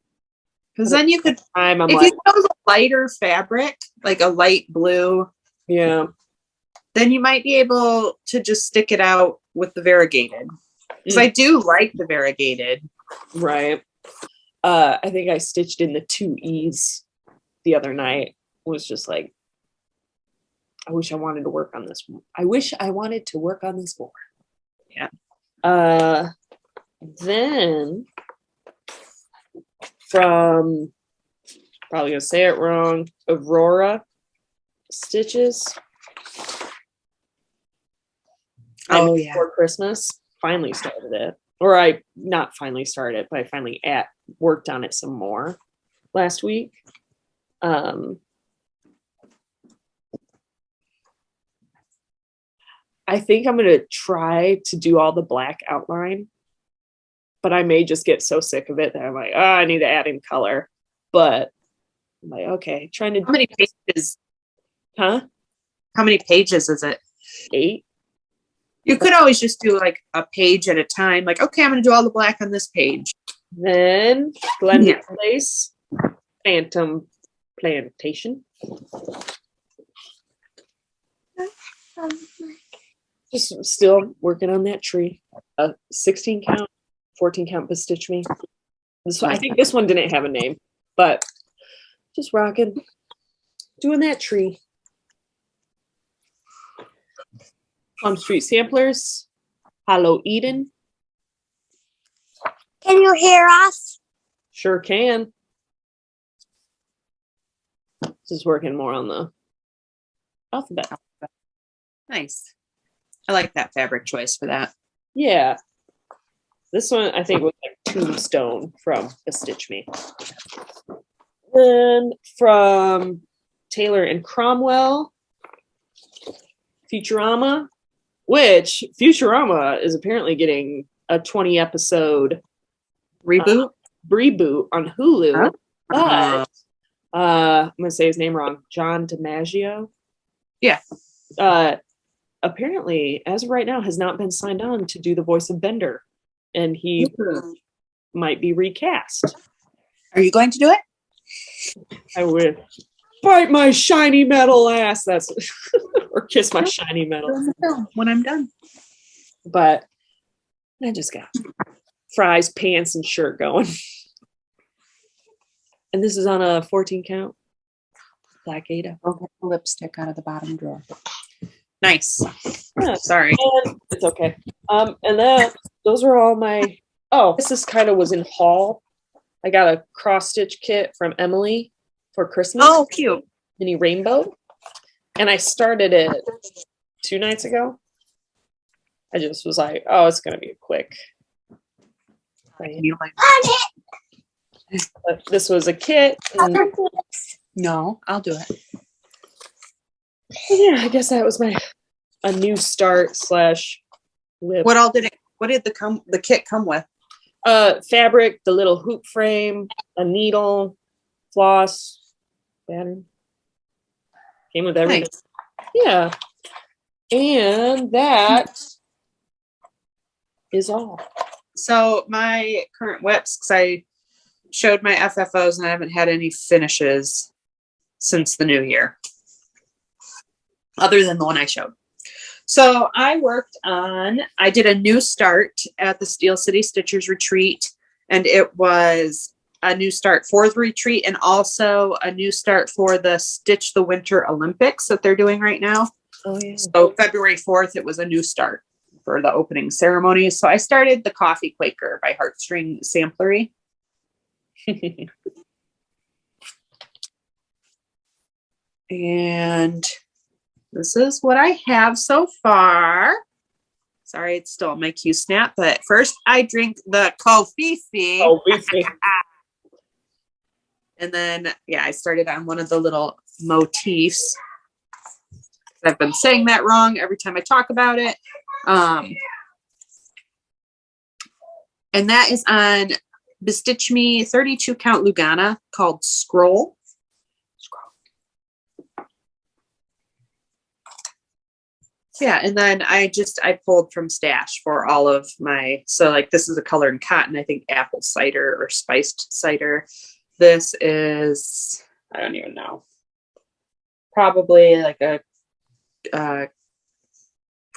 Because then you could, if you chose a lighter fabric, like a light blue, yeah, then you might be able to just stick it out with the variegated. Because I do like the variegated. Right. I think I stitched in the 2 E's the other night. It was just like, I wish I wanted to work on this one. I wish I wanted to work on this more. Yeah. Then from, probably gonna say it wrong, Aurora Stitches. Oh yeah. For Christmas, finally started it. Or I not finally started, but I finally worked on it some more last week. I think I'm gonna try to do all the black outline, but I may just get so sick of it that I'm like, oh, I need to add in color. But I'm like, okay, trying to. How many pages? Huh? How many pages is it? 8. You could always just do like a page at a time. Like, okay, I'm going to do all the black on this page. Then Glendon Place, Phantom Plantation. Just still working on that tree. 16 count 14 count BeStitchMe. I think this one didn't have a name, but just rocking, doing that tree. Palm Street Samplers, Hollow Eden. Can you hear us? Sure can. This is working more on the alphabet. Nice. I like that fabric choice for that. Yeah. This one I think was like Tombstone from BeStitchMe. Then from Taylor and Cromwell, Futurama, which Futurama is apparently getting a 20 episode Reboot on Hulu. Huh? But I'm gonna say his name wrong. John DiMaggio. Yeah. Apparently, as of right now, has not been signed on to do the voice of Bender, and he might be recast. Are you going to do it? I would bite my shiny metal ass. That's or kiss my shiny metal When I'm done. But I just got fries, pants, and shirt going. And this is on a 14 count. Black Ada. I'll get the lipstick out of the bottom drawer. Nice. Yeah, Sorry. and it's okay. And then those are all my. Oh, this kind of was in haul. I got a cross stitch kit from Emily for Christmas. Oh, cute. Mini rainbow. And I started it 2 nights ago. I just was like, oh, it's going to be a quick. But this was a kit. And No, I'll do it. yeah, I guess that was a new start / whip. What did the kit come with? Fabric, the little hoop frame, a needle, floss, pattern. Came with everything. Nice. Yeah. And that is all. So my current whips, because I showed my FFOs and I haven't had any finishes since the new year, other than the one I showed. So I did a new start at the Steel City Stitchers retreat, and it was a new start for the retreat and also a new start for the Stitch the Winter Olympics that they're doing right now. Oh, yeah. So February 4th, it was a new start for the opening ceremony. So I started the Coffee Quaker by Heartstring Samplery. And this is what I have so far. Sorry, it's still my Q snap, but first I drink the coffee. Oh, beefy. And then, yeah, I started on one of the little motifs. I've been saying that wrong every time I talk about it. And that is on BeStitchMe 32 count Lugana called Scroll. Yeah, and then I pulled from Stash for all of my, so like this is a color in cotton, I think apple cider or spiced cider. This is, I don't even know, probably like a,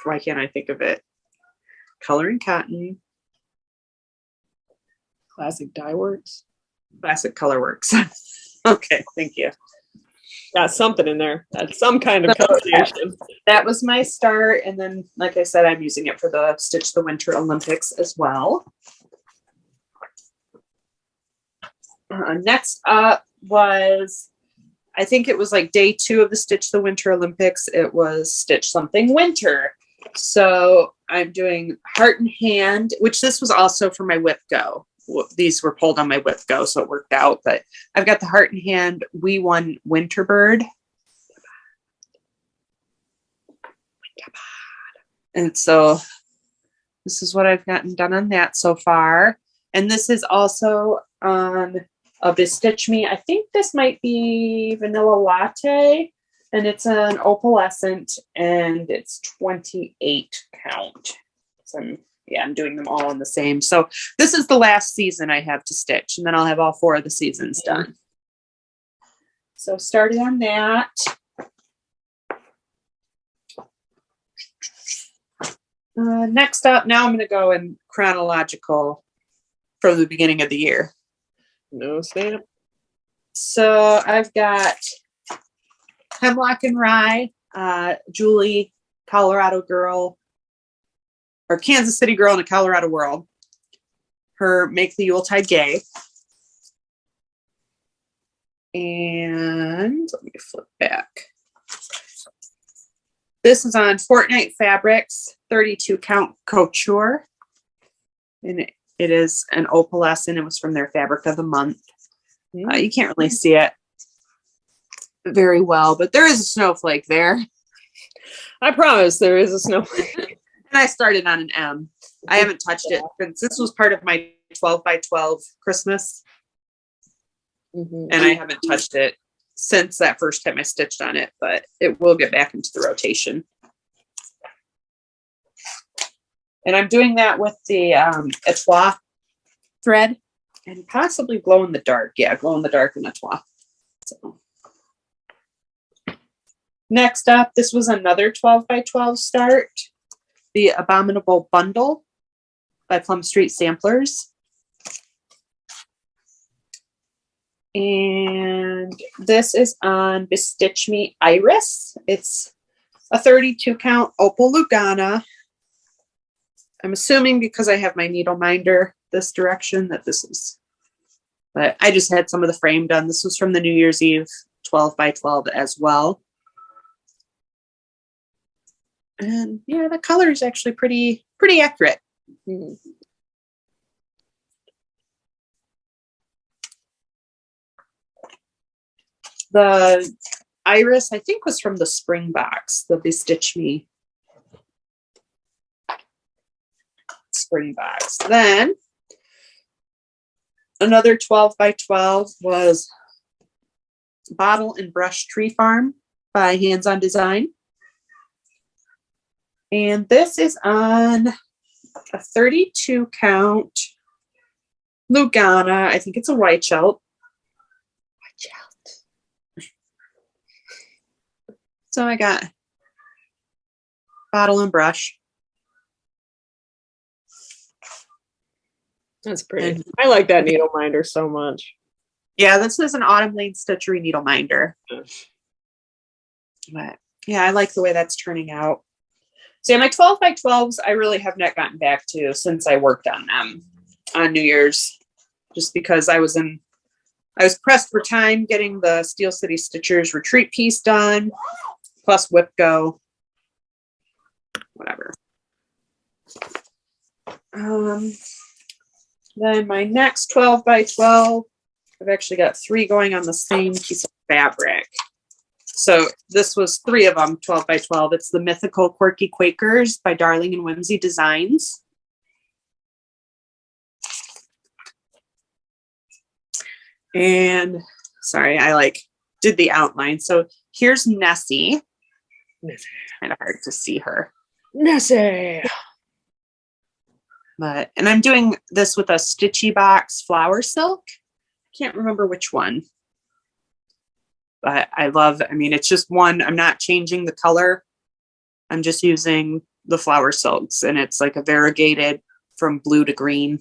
why can't I think of it? Color in cotton. Classic Dye Works. Classic Color Works. Okay, thank you. Got something in there. That's some kind of combination. That was my start. And then, like I said, I'm using it for the Stitch the Winter Olympics as well. Next up was, I think it was like day 2 of the Stitch the Winter Olympics. It was Stitch Something Winter. So I'm doing Heart and Hand, which this was also for my Whip Go. These were pulled on my Whip Go, so it worked out. But I've got the Heart and Hand We Won Winterbird. And so this is what I've gotten done on that so far. And this is also on a BeStitchMe. I think this might be Vanilla Latte. And it's an opalescent, and it's 28 count. So I'm doing them all in the same. So this is the last season I have to stitch, and then I'll have all 4 of the seasons done. So starting on that. Next up, now I'm going to go in chronological from the beginning of the year. No stamp. So I've got Hemlock and Rye, Julie, Colorado girl, or Kansas City girl in a Colorado world. Her Make the Yuletide Gay. And let me flip back. This is on Fortnite Fabrics, 32 count couture. And it is an opalescent. It was from their fabric of the month. You can't really see it very well, but there is a snowflake there. I promise there is a snowflake. And I started on an M. I haven't touched it since this was part of my 12 by 12 Christmas. And I haven't touched it since that first time I stitched on it, but it will get back into the rotation. And I'm doing that with the Etoile thread and possibly glow in the dark. Yeah, glow in the dark and Etoile. So. Next up, this was another 12 by 12 start. The Abominable Bundle by Plum Street Samplers. And this is on BeStitchMe Iris. It's a 32 count Opal Lugana. I'm assuming because I have my needle minder this direction that this is, but I just had some of the frame done. This was from the New Year's Eve 12 by 12 as well. And yeah, the color is actually pretty accurate. The Iris, I think, was from the spring box, the BeStitchMe spring box. Then another 12 by 12 was Bottle and Brush Tree Farm by Hands On Design. And this is on a 32 count Lugana. I think it's a white shelt. So I got bottle and brush. That's pretty. I like that needle minder so much. Yeah, this is an Autumn Lane Stitchery needle minder. But yeah, I like the way that's turning out. So yeah, my 12 by 12s, I really have not gotten back to since I worked on them on New Year's, just because I was pressed for time getting the Steel City Stitchers retreat piece done, plus Whip Go, whatever. Then my next 12 by 12, I've actually got 3 going on the same piece of fabric. So this was 3 of them, 12 by 12. It's the Mythical Quirky Quakers by Darling and Whimsy Designs. And sorry, I did the outline. So here's Nessie. Kind of hard to see her. Nessie. And I'm doing this with a Stitchy Box flower silk. Can't remember which one. But it's just one. I'm not changing the color. I'm just using the flower silks, and it's like a variegated from blue to green.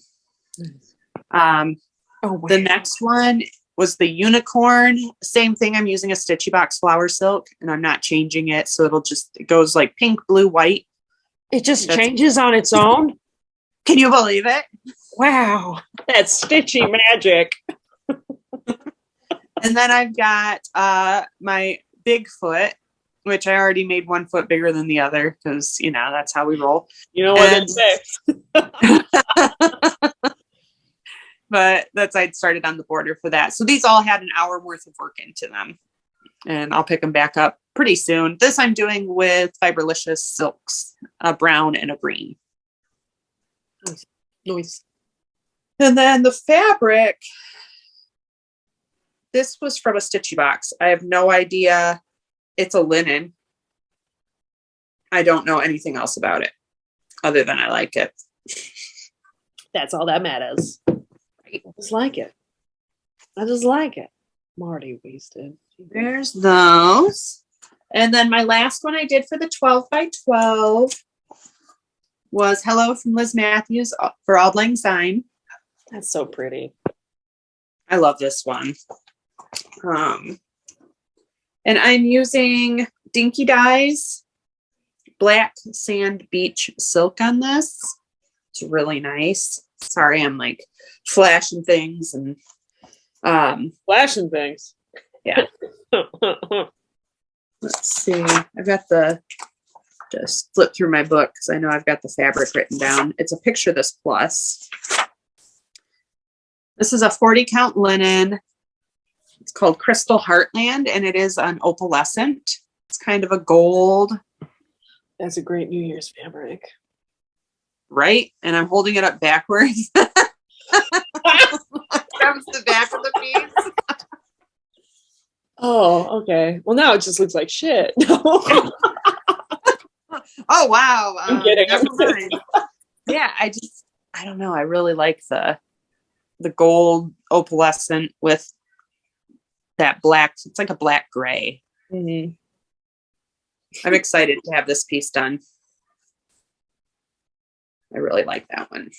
The next one was the Unicorn. Same thing. I'm using a Stitchy Box flower silk, and I'm not changing it. So it goes like pink, blue, white. It just changes on its own. Can you believe it? Wow. That's stitchy magic. And then I've got my Bigfoot, which I already made one foot bigger than the other because, that's how we roll. You know what it says. But I'd started on the border for that. So these all had an hour worth of work into them. And I'll pick them back up pretty soon. This I'm doing with Fiberlicious silks, a brown and a green. Nice. And then the fabric, this was from a Stitchy Box. I have no idea. It's a linen. I don't know anything else about it other than I like it. That's all that matters. I just like it. Marty wasted. There's those. And then my last one I did for the 12 by 12 was Hello from Liz Matthews for Auld Lang Syne. That's so pretty. I love this one. And I'm using Dinky Dyes Black Sand Beach Silk on this. It's really nice. Sorry, I'm like flashing things and Flashing things. yeah. Let's see. I've got just flip through my book because I know I've got the fabric written down. It's a Picture This Plus. This is a 40 count linen. It's called Crystal Heartland, and it is an opalescent. It's kind of a gold. That's a great New Year's fabric. Right? And I'm holding it up backwards. That was the back of the piece. Oh, okay. Well, now it just looks like shit. Oh, wow. I'm kidding. Never mind. Yeah, I don't know. I really like the gold opalescent with that black. It's like a black gray. Mm-hmm. I'm excited to have this piece done. I really like that one.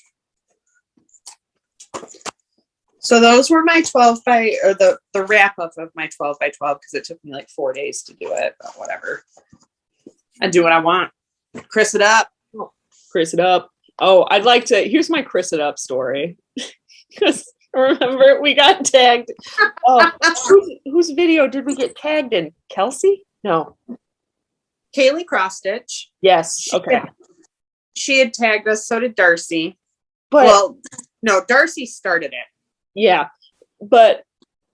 So those were my 12 by, or the wrap up of my 12 by 12, because it took me like 4 days to do it, but whatever. I do what I want. Chris it up. Chris it up. Oh, I'd like to, here's my Chris it up story. Because remember, we got tagged. Oh, whose video did we get tagged in? Kelsey? No. Kaylee Cross Stitch. Yes. Okay. She had tagged us. So did Darcy. But well, no, Darcy started it. Yeah. But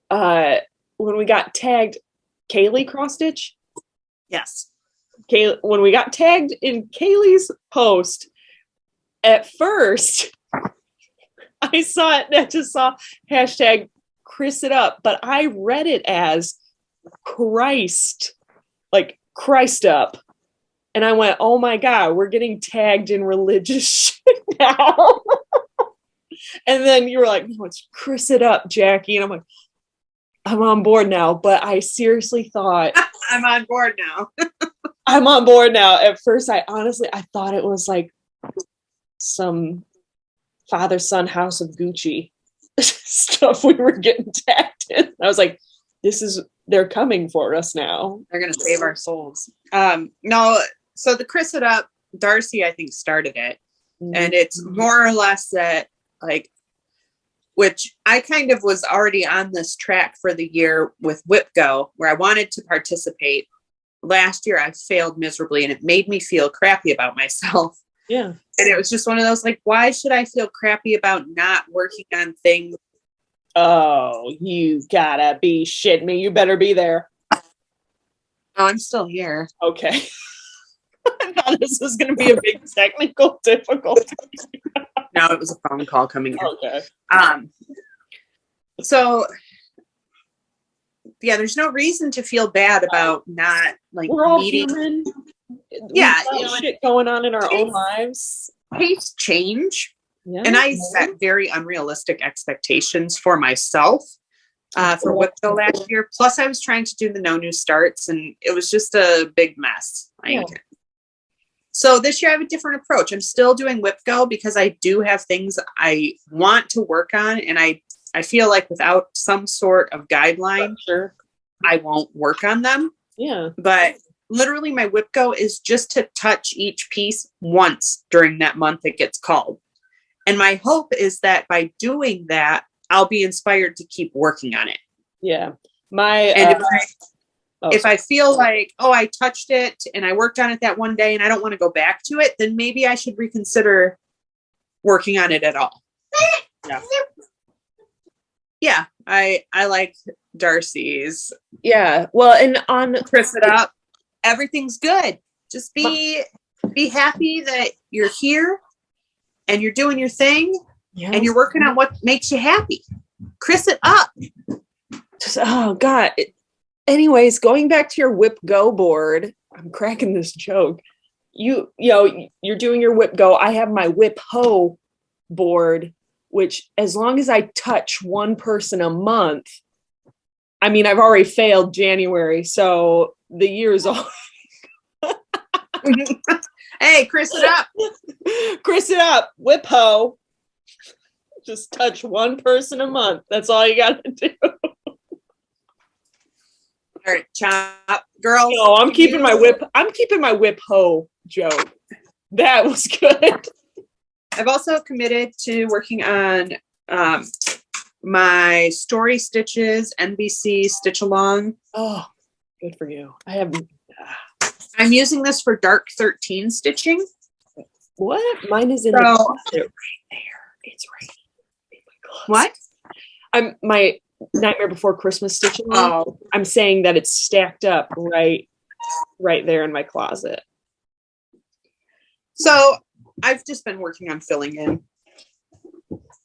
when we got tagged, Kaylee Cross Stitch? Yes. When we got tagged in Kaylee's post, at first, I saw it and I just saw hashtag Chris it up, but I read it as Christ, like Christ up. And I went, oh my God, we're getting tagged in religious shit now. And then you were like, no, it's Chris it up, Jackie. And I'm like, I'm on board now. But I seriously thought I'm on board now. I'm on board now. At first, I thought it was like some father-son House of Gucci stuff we were getting tagged in. I was like, they're coming for us now. They're going to save our souls. No, so the Chris it up, Darcy, I think, started it. Mm-hmm. And it's more or less that, like, which I kind of was already on this track for the year with Whip Go, where I wanted to participate. Last year, I failed miserably, and it made me feel crappy about myself. Yeah. And it was just one of those, like, why should I feel crappy about not working on things? Oh, you gotta be shitting me. You better be there. Oh, I'm still here. Okay. I thought this was going to be a big technical difficulty. No, it was a phone call coming in. Okay. So yeah, there's no reason to feel bad about not like we're all meeting. human. Yeah, we've got shit going on in our own lives. Tastes change, yeah. And I set very unrealistic expectations for myself for Whip Go last year. Plus, I was trying to do the no new starts, and it was just a big mess. Yeah. So this year I have a different approach. I'm still doing Whip Go because I do have things I want to work on. And I feel like without some sort of guideline, sure, I won't work on them. Yeah. But literally my Whip Go is just to touch each piece once during that month it gets called. And my hope is that by doing that, I'll be inspired to keep working on it. Yeah. If I feel like, oh, I touched it and I worked on it that one day and I don't want to go back to it, then maybe I should reconsider working on it at all. Yeah. Yeah. I like Darcy's. Yeah. Well, and on Chris it up, everything's good. Just be happy that you're here and you're doing your thing, yeah, and you're working on what makes you happy. Chris it up. Oh God. Anyways, going back to your Whip Go board, I'm cracking this joke. You're doing your Whip Go. I have my Whip Ho board, which as long as I touch one person a month, I mean, I've already failed January, so the year's all. Hey, Chris it up. Chris it up. Whip Ho. Just touch one person a month. That's all you got to do. All right, chop, girls. No, I'm keeping my whip. I'm keeping my whip hoe joke. That was good. I've also committed to working on my story stitches, NBC Stitch Along. Oh, good for you. I'm using this for dark 13 stitching. What? Mine is in So- the closet right there. It's right in my closet. What? I'm my Nightmare Before Christmas stitching. Oh, I'm saying that it's stacked up right there in my closet. so I've just been working on filling in.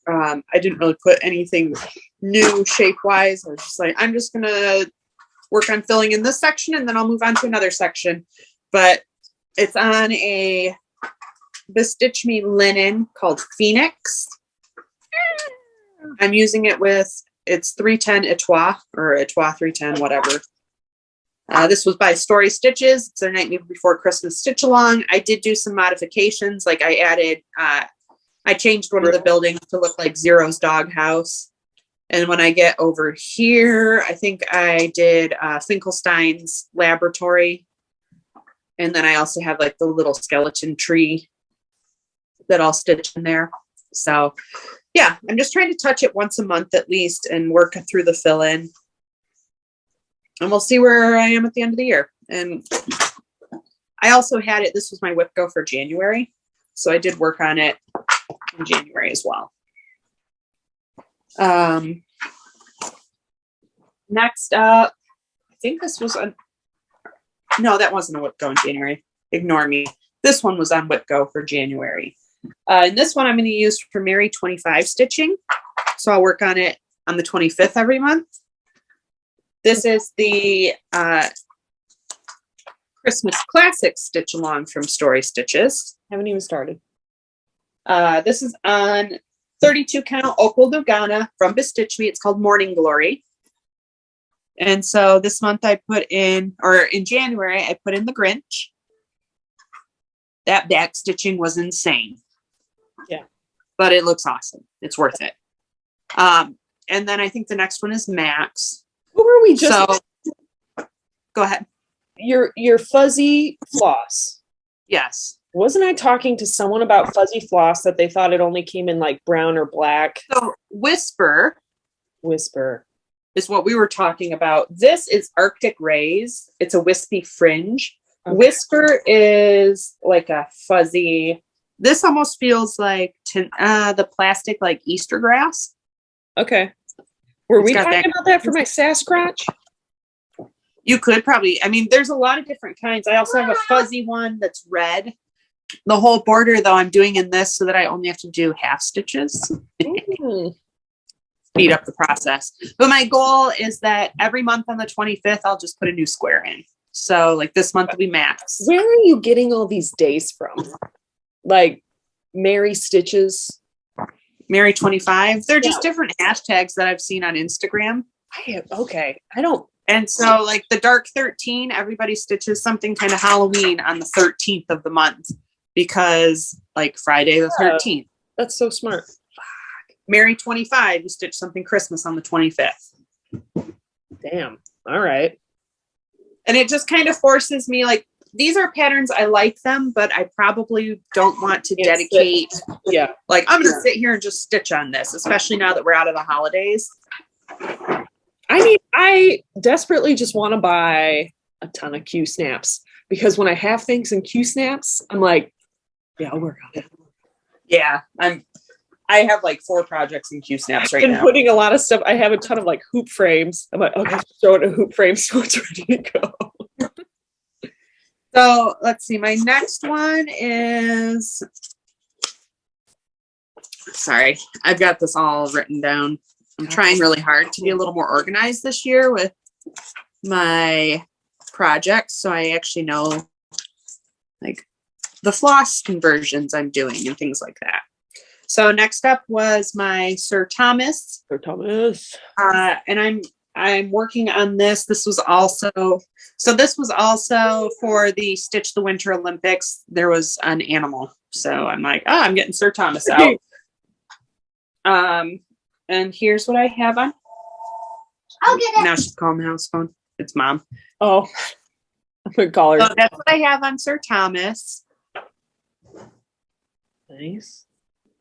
I didn't really put anything new shape-wise. I was just like, I'm just gonna work on filling in this section and then I'll move on to another section. But it's on a BeStitchMe linen called Phoenix. I'm using it with, it's 310 Etoile or Etoile 310, whatever. This was by Story Stitches. It's their Nightmare Before Christmas stitch along. I did do some modifications. Like I added, I changed one of the buildings to look like Zero's doghouse. And when I get over here, I think I did Finkelstein's laboratory. And then I also have like the little skeleton tree that I'll stitch in there. So yeah, I'm just trying to touch it once a month at least and work through the fill in. And we'll see where I am at the end of the year. And I also had it, this was my whip go for January. So I did work on it in January as well. Next up, I think this was no, that wasn't a whip go in January. Ignore me. This one was on whip go for January. And this one I'm going to use for Mary 25 stitching. So I'll work on it on the 25th every month. This is the Christmas Classic stitch along from Story Stitches. Haven't even started. This is on 32 count Opal Dogana from BeStitchMe. It's called Morning Glory. And so this month I put in, or in January, I put in the Grinch. That back stitching was insane. Yeah. But it looks awesome. It's worth it. And then I think the next one is Max. Who were we just? So, go ahead. Your fuzzy floss. Yes. Wasn't I talking to someone about fuzzy floss that they thought it only came in like brown or black? So Whisper is what we were talking about. This is Arctic Rays. It's a wispy fringe. Okay. Whisper is like a fuzzy. This almost feels like the plastic like Easter grass. Okay. Were we talking about that for my Sasquatch? You could probably, I mean, there's a lot of different kinds. I also have a fuzzy one that's red. The whole border, though, I'm doing in this so that I only have to do half stitches. Speed up the process. But my goal is that every month on the 25th, I'll just put a new square in. So like this month will be Max. Where are you getting all these days from? Like Mary Stitches? Mary 25. They're just different hashtags that I've seen on Instagram. Okay. I don't. And so like the dark 13, everybody stitches something kind of Halloween on the 13th of the month because like Friday the 13th. That's so smart. Mary 25, you stitch something Christmas on the 25th. Damn. All right. And it just kind of forces me like, these are patterns, I like them, but I probably don't want to dedicate. Yeah. Like I'm going to sit here and just stitch on this, especially now that we're out of the holidays. I mean, I desperately just want to buy a ton of Q snaps because when I have things in Q snaps, I'm like, yeah, I'll work on it. Yeah. I have like 4 projects in Q snaps right now. I've been putting a lot of stuff. I have a ton of like hoop frames. I'm like, okay, throw it a hoop frame so it's ready to go. So let's see. My next one is, sorry, I've got this all written down. I'm trying really hard to be a little more organized this year with my projects. So I actually know like the floss conversions I'm doing and things like that. So next up was my Sir Thomas. And I'm working on this. This was also for the Stitch the Winter Olympics. There was an animal. So I'm like, I'm getting Sir Thomas out. And here's what I have on. I'll get it. Now she's calling the house phone. It's mom. Oh, I'm gonna call her. So that's what I have on Sir Thomas. Nice.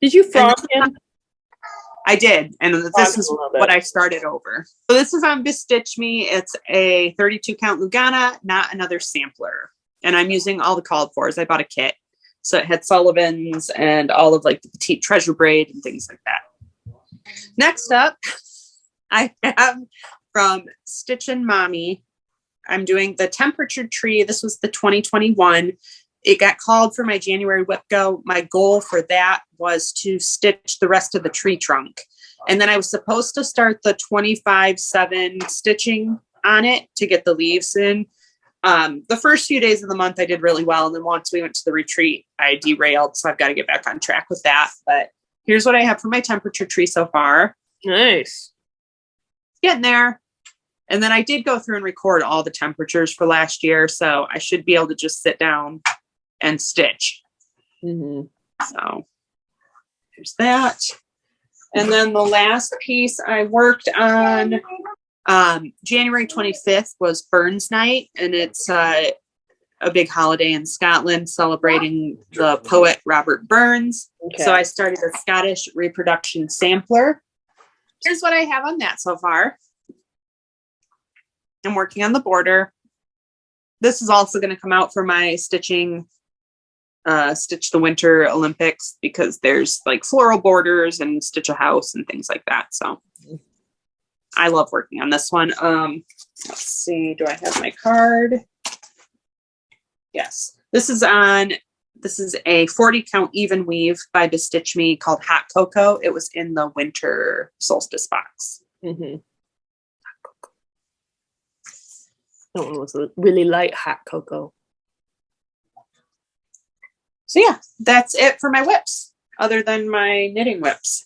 Did you frog him? I did, and this Frog is him a little bit. what I started over. So this is on BeStitchMe. It's a 32 count Lugana, not another sampler. And I'm using all the called fors. I bought a kit. So it had Sullivan's and all of like the petite treasure braid and things like that. Next up, I have from Stitchin' Mommy. I'm doing the temperature tree. This was the 2021. It got called for my January whip go. My goal for that was to stitch the rest of the tree trunk. And then I was supposed to start the 25/7 stitching on it to get the leaves in. The first few days of the month I did really well. And then once we went to the retreat, I derailed. So I've got to get back on track with that. But here's what I have for my temperature tree so far. Nice. Getting there. And then I did go through and record all the temperatures for last year. So I should be able to just sit down and stitch. Mm-hmm. So there's that. And then the last piece I worked on, January 25th was Burns Night, and it's a big holiday in Scotland celebrating the poet Robert Burns. Okay. So I started a Scottish reproduction sampler. Here's what I have on that so far. I'm working on the border. This is also going to come out for my stitching Stitch the Winter Olympics, because there's like floral borders and stitch a house and things like that. So I love working on this one. Let's see, do I have my card? Yes. This is a 40 count even weave by BeStitchMe called Hot Cocoa. It was in the winter solstice box. Mm-hmm. That one was a really light hot cocoa. So yeah, that's it for my whips, other than my knitting whips.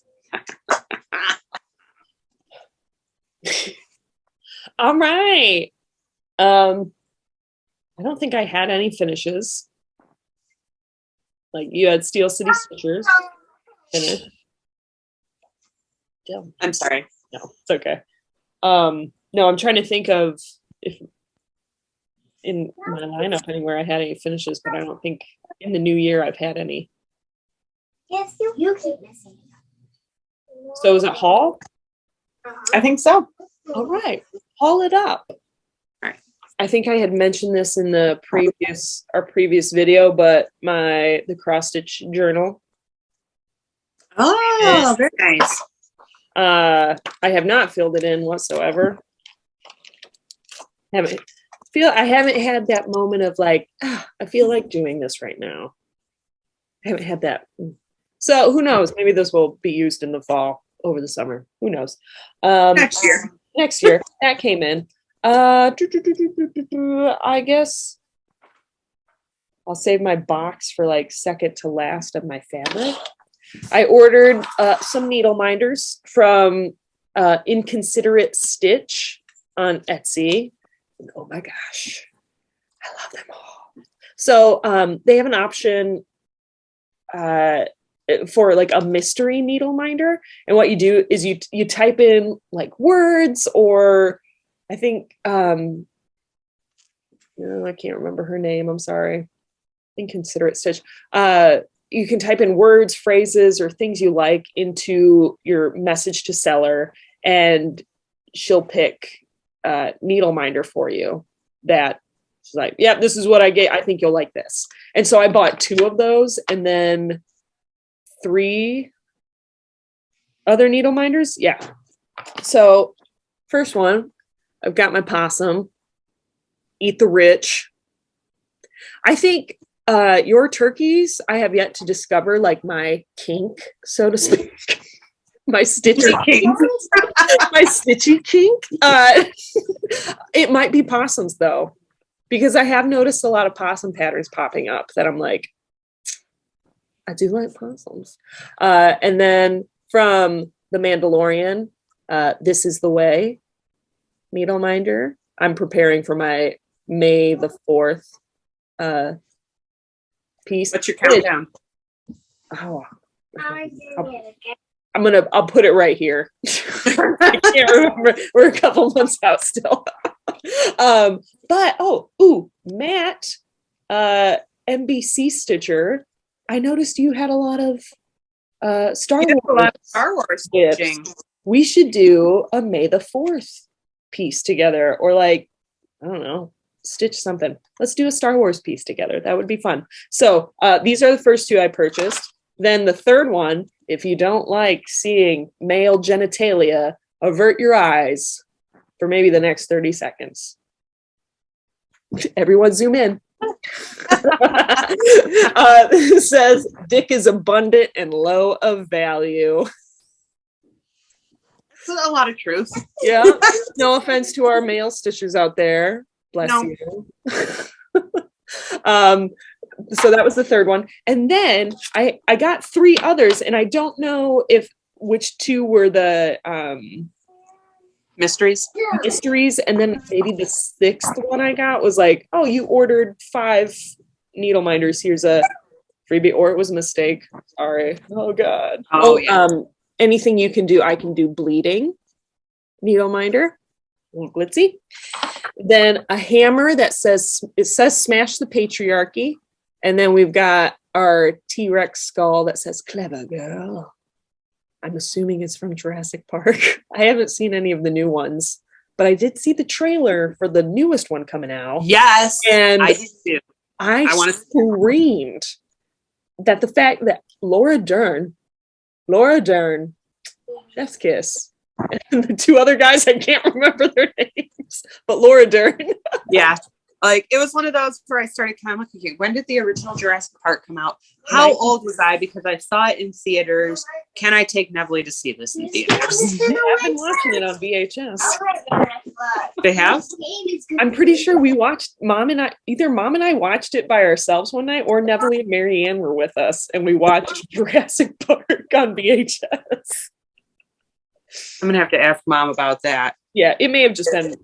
All right. I don't think I had any finishes. Like you had Steel City Stitchers finished. Yeah. I'm sorry. No, it's okay. No, I'm trying to think of if in my lineup anywhere I had any finishes, but I don't think in the new year I've had any. Yes, you keep missing. So is it haul? I think so. All right, haul it up. All right. I think I had mentioned this in the our previous video, but the cross stitch journal. Oh, very nice. I have not filled it in whatsoever. I haven't had that moment of like, I feel like doing this right now. I haven't had that. So who knows? Maybe this will be used in the fall, over the summer. Who knows? Next year. Next year. That came in. I guess I'll save my box for like second to last of my fabric. I ordered some needle minders from InconsiderateStitch on Etsy. Oh my gosh, I love them all. So they have an option for like a mystery needle minder, and what you do is you type in like words, or I think I can't remember her name. I'm sorry. InconsiderateStitch. You can type in words, phrases, or things you like into your message to seller, and she'll pick needle minder for you that she's like, yeah, this is what I get. I think you'll like this. And so I bought 2 of those, and then 3 other needle minders. Yeah. So first one, I've got my possum, Eat the Rich. I think your turkeys, I have yet to discover like my kink, so to speak. My stitchy kink. My stitchy kink. It might be possums though, because I have noticed a lot of possum patterns popping up that I'm like, I do like possums. And then from The Mandalorian, This Is the Way needle minder. I'm preparing for my May the 4th piece. What's your countdown? Oh, I did it again. I'll put it right here. I can't remember. We're a couple months out still. But Matt, MBC Stitcher, I noticed you had a lot of Star Wars gifts. stitching. We should do a May the 4th piece together, or like, I don't know, stitch something. Let's do a Star Wars piece together. That would be fun. So these are the first two I purchased. Then the third one, if you don't like seeing male genitalia, avert your eyes for maybe the next 30 seconds. Everyone zoom in. It says, dick is abundant and low of value. That's a lot of truth. Yeah. No offense to our male stitchers out there. Bless you. So that was the third one. And then I got 3 others, and I don't know which 2 were the mysteries. And then maybe the 6th one I got was like, oh, you ordered 5 needle minders. Here's a freebie, or it was a mistake. Sorry. Oh God. Anything you can do. I can do bleeding needle minder. A little glitzy. Then a hammer that says smash the patriarchy. And then we've got our T-Rex skull that says clever girl. I'm assuming it's from Jurassic Park. I haven't seen any of the new ones, but I did see the trailer for the newest one coming out. Yes. And I did too. I screamed that the fact that Laura Dern, chef's kiss, and the 2 other guys, I can't remember their names, but Laura Dern. Yeah. Like, it was one of those where I started kind of looking, when did the original Jurassic Park come out? How old was I? Because I saw it in theaters. Can I take Neville to see this in theaters? I've been watching it on VHS. They have? I'm pretty sure we watched, either Mom and I watched it by ourselves one night, or Neville and Marianne were with us, and we watched Jurassic Park on VHS. I'm going to have to ask Mom about that. Yeah, it may have just been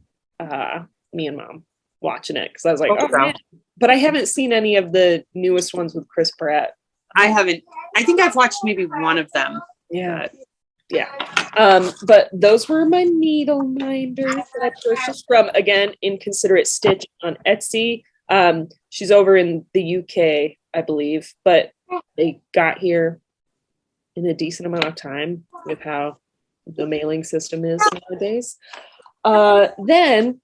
me and Mom watching it, because I was like, oh man. But I haven't seen any of the newest ones with Chris Pratt. I haven't. I think I've watched maybe one of them. Yeah. But those were my needle minders that I purchased from, again, InconsiderateStitch on Etsy. She's over in the UK, I believe, but they got here in a decent amount of time with how the mailing system is nowadays. Then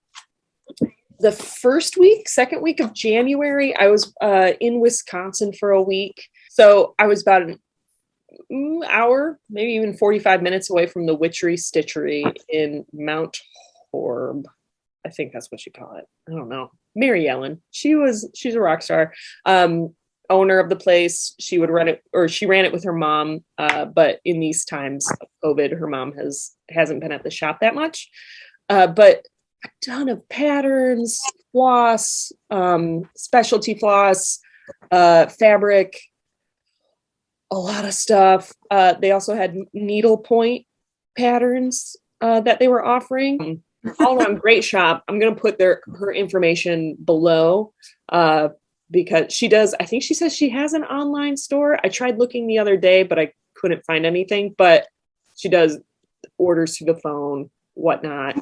the second week of January, I was in Wisconsin for a week. So I was about an hour, maybe even 45 minutes away from the Witchery Stitchery in Mount Horeb. I think that's what you call it. I don't know. Mary Ellen. She's a rock star. Owner of the place. She ran it with her mom. But in these times of COVID, her mom hasn't been at the shop that much. But a ton of patterns, floss, specialty floss, fabric, a lot of stuff. They also had needle point patterns that they were offering. All around great shop. I'm going to put her information below because I think she says she has an online store. I tried looking the other day, but I couldn't find anything. But she does orders through the phone, whatnot.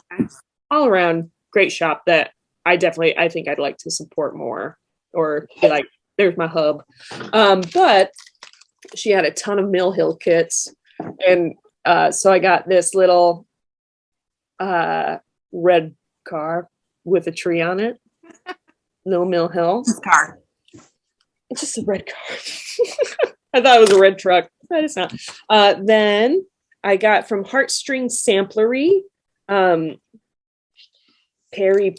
All around great shop that I think I'd like to support more, or be like, there's my hub. But she had a ton of Mill Hill kits. And so I got this little red car with a tree on it. No Mill Hill. Car. It's just a red car. I thought it was a red truck, but it's not. Then I got from Heartstring Samplery, Perry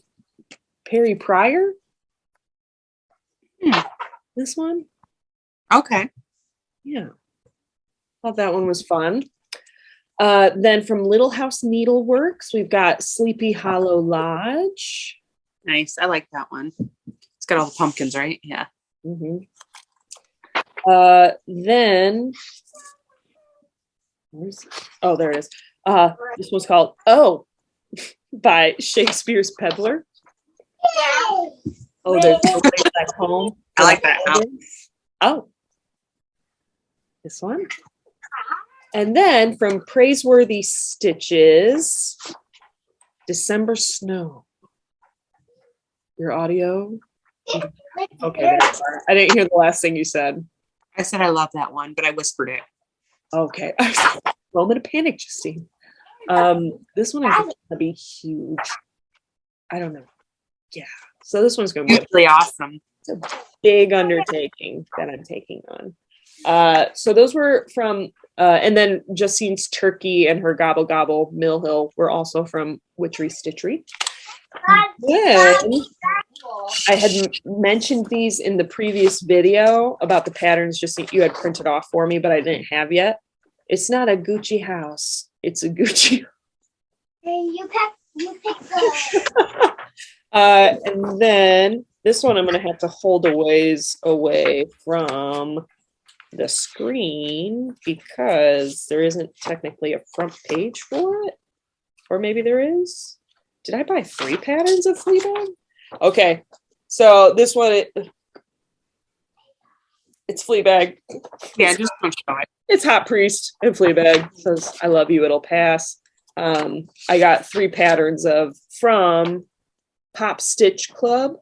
Pryor. This one. Okay. Yeah. Thought that one was fun. Then from Little House Needleworks, we've got Sleepy Hollow Lodge. Nice. I like that one. It's got all the pumpkins, right? Yeah. Mm-hmm. Then, there it is. This one's called by Shakespeare's Peddler. Oh, there's no place like home. I like that. Oh, this one. And then from Praiseworthy Stitches, December Snow. Your audio? Okay, there you are. I didn't hear the last thing you said. I said I love that one, but I whispered it. Okay. Moment of panic, Justine. This one I think is gonna be huge. I don't know. Yeah. So this one's gonna be Really awesome. a big undertaking that I'm taking on. So those were from and then Justine's turkey and her gobble gobble Mill Hill were also from Witchery Stitchery. Then I had mentioned these in the previous video about the patterns just you had printed off for me, but I didn't have yet. It's not a Gucci house. It's a Gucci. Hey, you pick the. And then this one I'm going to have to hold a ways away from the screen because there isn't technically a front page for it. Or maybe there is. Did I buy 3 patterns of Fleabag? Okay, so this one, it's Fleabag. Yeah, just don't show it. It's Hot Priest and Fleabag. Says, I love you, it'll pass. I got 3 patterns from Pop Stitch Club,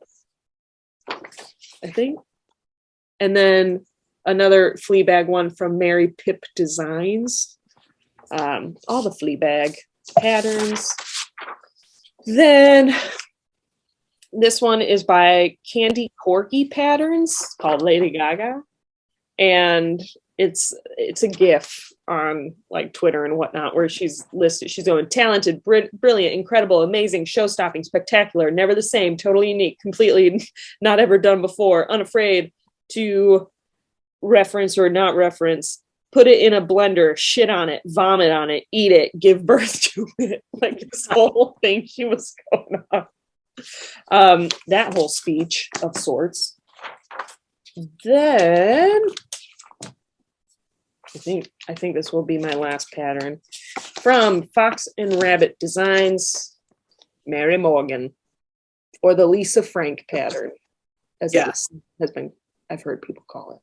I think. And then another Fleabag one from Mary Pip Designs. All the Fleabag patterns. Then this one is by Candy Corky Patterns called Lady Gaga. And it's a GIF on like Twitter and whatnot where she's listed. She's going talented, brilliant, incredible, amazing, show-stopping, spectacular, never the same, totally unique, completely not ever done before, unafraid to reference or not reference, put it in a blender, shit on it, vomit on it, eat it, give birth to it. Like this whole thing she was going on. That whole speech of sorts. Then I think this will be my last pattern from Fox and Rabbit Designs, Mary Morgan, or the Lisa Frank pattern, as it has been. I've heard people call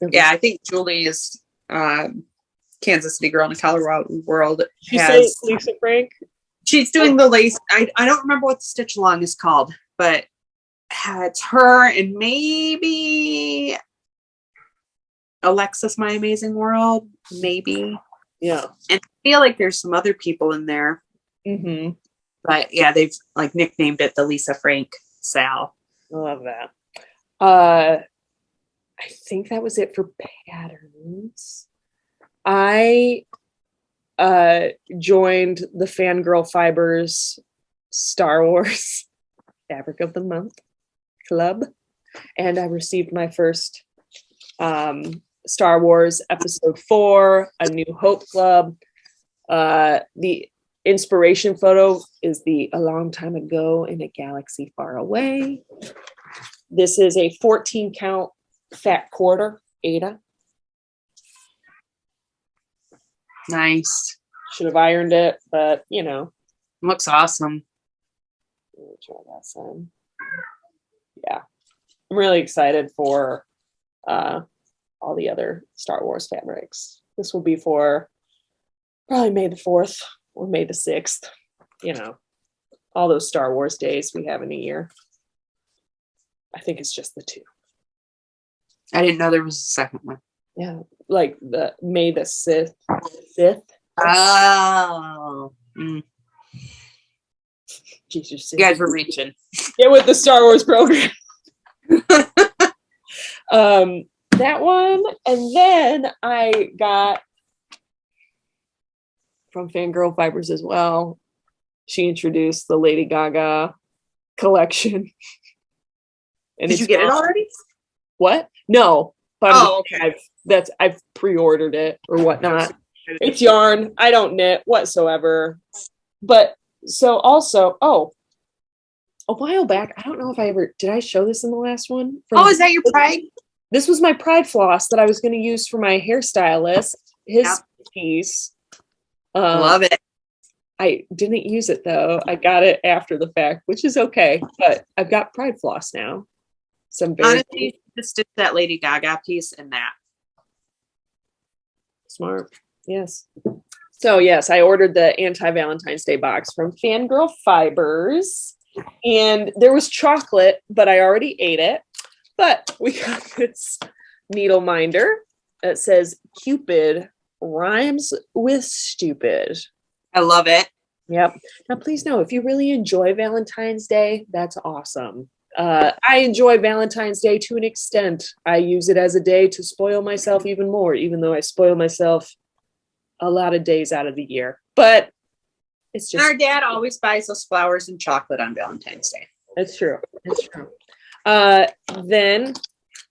it. Yeah, I think Julie is Kansas City girl in the Colorado world. You say Lisa Frank? She's doing the lace. I don't remember what the stitch along is called, but it's her and maybe Alexis My Amazing World, maybe. Yeah. And I feel like there's some other people in there. Mm-hmm. But yeah, they've like nicknamed it the Lisa Frank Sal. I love that. I think that was it for patterns. I joined the FanGirl Fibers Star Wars Fabric of the Month Club, and I received my first Star Wars Episode 4, A New Hope Club. The inspiration photo is the A Long Time Ago in a Galaxy Far Away. This is a 14 count fat quarter, Ada. Nice. Should have ironed it, but you know. Looks awesome. Let me try that some. Yeah. I'm really excited for all the other Star Wars fabrics. This will be for probably May the 4th or May the 6th. You know, all those Star Wars days we have in a year. I think it's just the 2. I didn't know there was a second one. Yeah, like the May the 5th. Oh. Mm. Jesus, You guys were reaching. Get with the Star Wars program. That one, and then I got from FanGirl Fibers as well. She introduced the Lady Gaga collection. And Did you get it already? What? No. But okay. I've pre-ordered it or whatnot. It's yarn. I don't knit whatsoever. But so also, a while back, I don't know if did I show this in the last one? Is that your Pride? This was my Pride floss that I was going to use for my hairstylist. His piece. Love it. I didn't use it though. I got it after the fact, which is okay. But I've got Pride floss now. Honestly, just stitch that Lady Gaga piece in that. Smart. Yes. So yes, I ordered the anti-Valentine's Day box from FanGirl Fibers, and there was chocolate, but I already ate it. But we got this needle minder that says Cupid rhymes with stupid. I love it. Yep. Now, please know if you really enjoy Valentine's Day, that's awesome. I enjoy Valentine's Day to an extent. I use it as a day to spoil myself even more, even though I spoil myself a lot of days out of the year. But it's just Our dad always buys us flowers and chocolate on Valentine's Day. it's true. It's true. Then,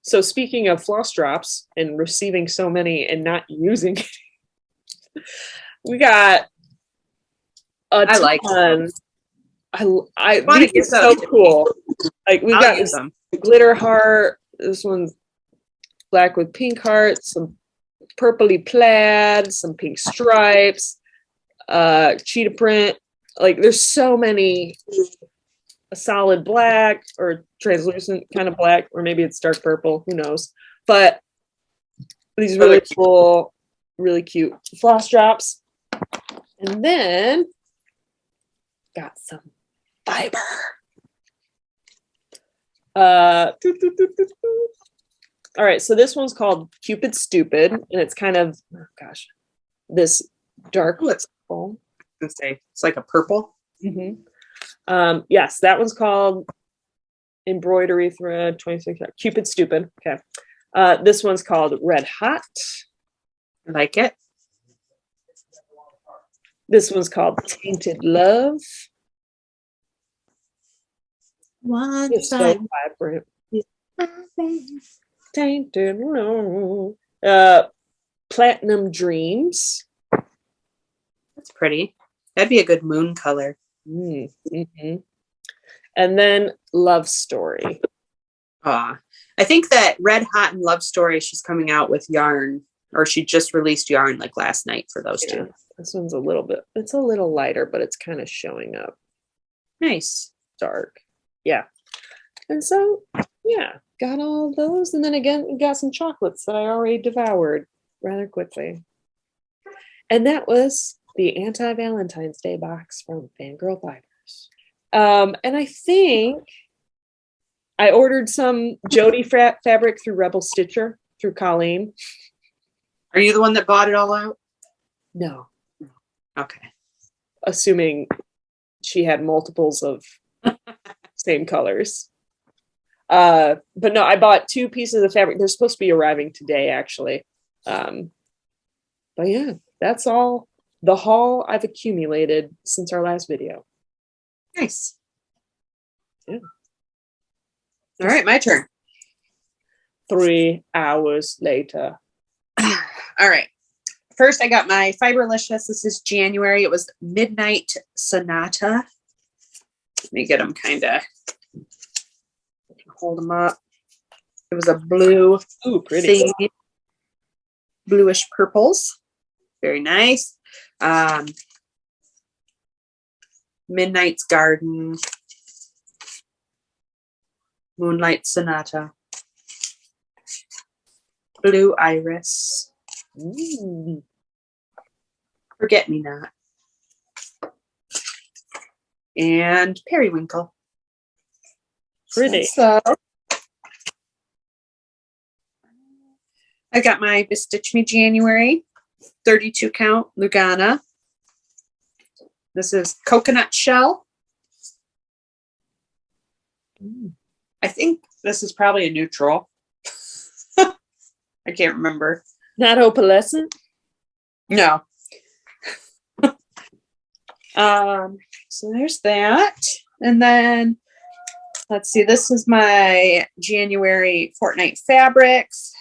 so speaking of floss drops and receiving so many and not using it, we got a I like ton. I wanna these get are so those. cool. Like we I'll got use this them. glitter heart. This one's black with pink hearts, some purpley plaid, some pink stripes, cheetah print. Like there's so many. A solid black or translucent kind of black, or maybe it's dark purple, who knows. But these really cool, really cute floss drops. And then got some fiber. All right, so this one's called Cupid Stupid, and it's kind of, oh gosh, this dark. Oh, it's purple. gonna say it's like a purple. Mm-hmm. Yes, that one's called Embroidery Thread 26. Cupid Stupid. Okay. This one's called Red Hot. I like it. This one's called Tainted Love. It's so vibrant. Tainted Love. Platinum Dreams. That's pretty. That'd be a good moon color. Mm-hmm. And then Love Story. I think that Red Hot and Love Story, she's coming out with yarn, or she just released yarn like last night for those two. This one's a little bit, it's a little lighter, but it's kind of showing up. Nice. Dark. Yeah. And so, yeah, got all those. And then again, got some chocolates that I already devoured rather quickly. And that was the anti-Valentine's Day box from FanGirl Fibers. And I think I ordered some Jody fabric through Rebel Stitcher through Colleen. Are you the one that bought it all out? No. Okay. Assuming she had multiples of same colors. But no, I bought 2 pieces of fabric. They're supposed to be arriving today, actually. But yeah, that's all the haul I've accumulated since our last video. Nice. Yeah. All right, my turn. 3 hours later. All right. First, I got my Fiberlicious. This is January. It was Midnight Sonata. Let me get them kind of. Hold them up. It was a blue, Pretty. thing. Bluish purples. Very nice. Midnight's Garden. Moonlight Sonata. Blue Iris. Ooh. Forget Me Not. And Periwinkle. Pretty. So I got my BeStitchMe January 32 count Lugana. This is coconut shell. I think this is probably a neutral. I can't remember. Not opalescent? No. So there's that. And then let's see, this is my January Fortnite Fabrics.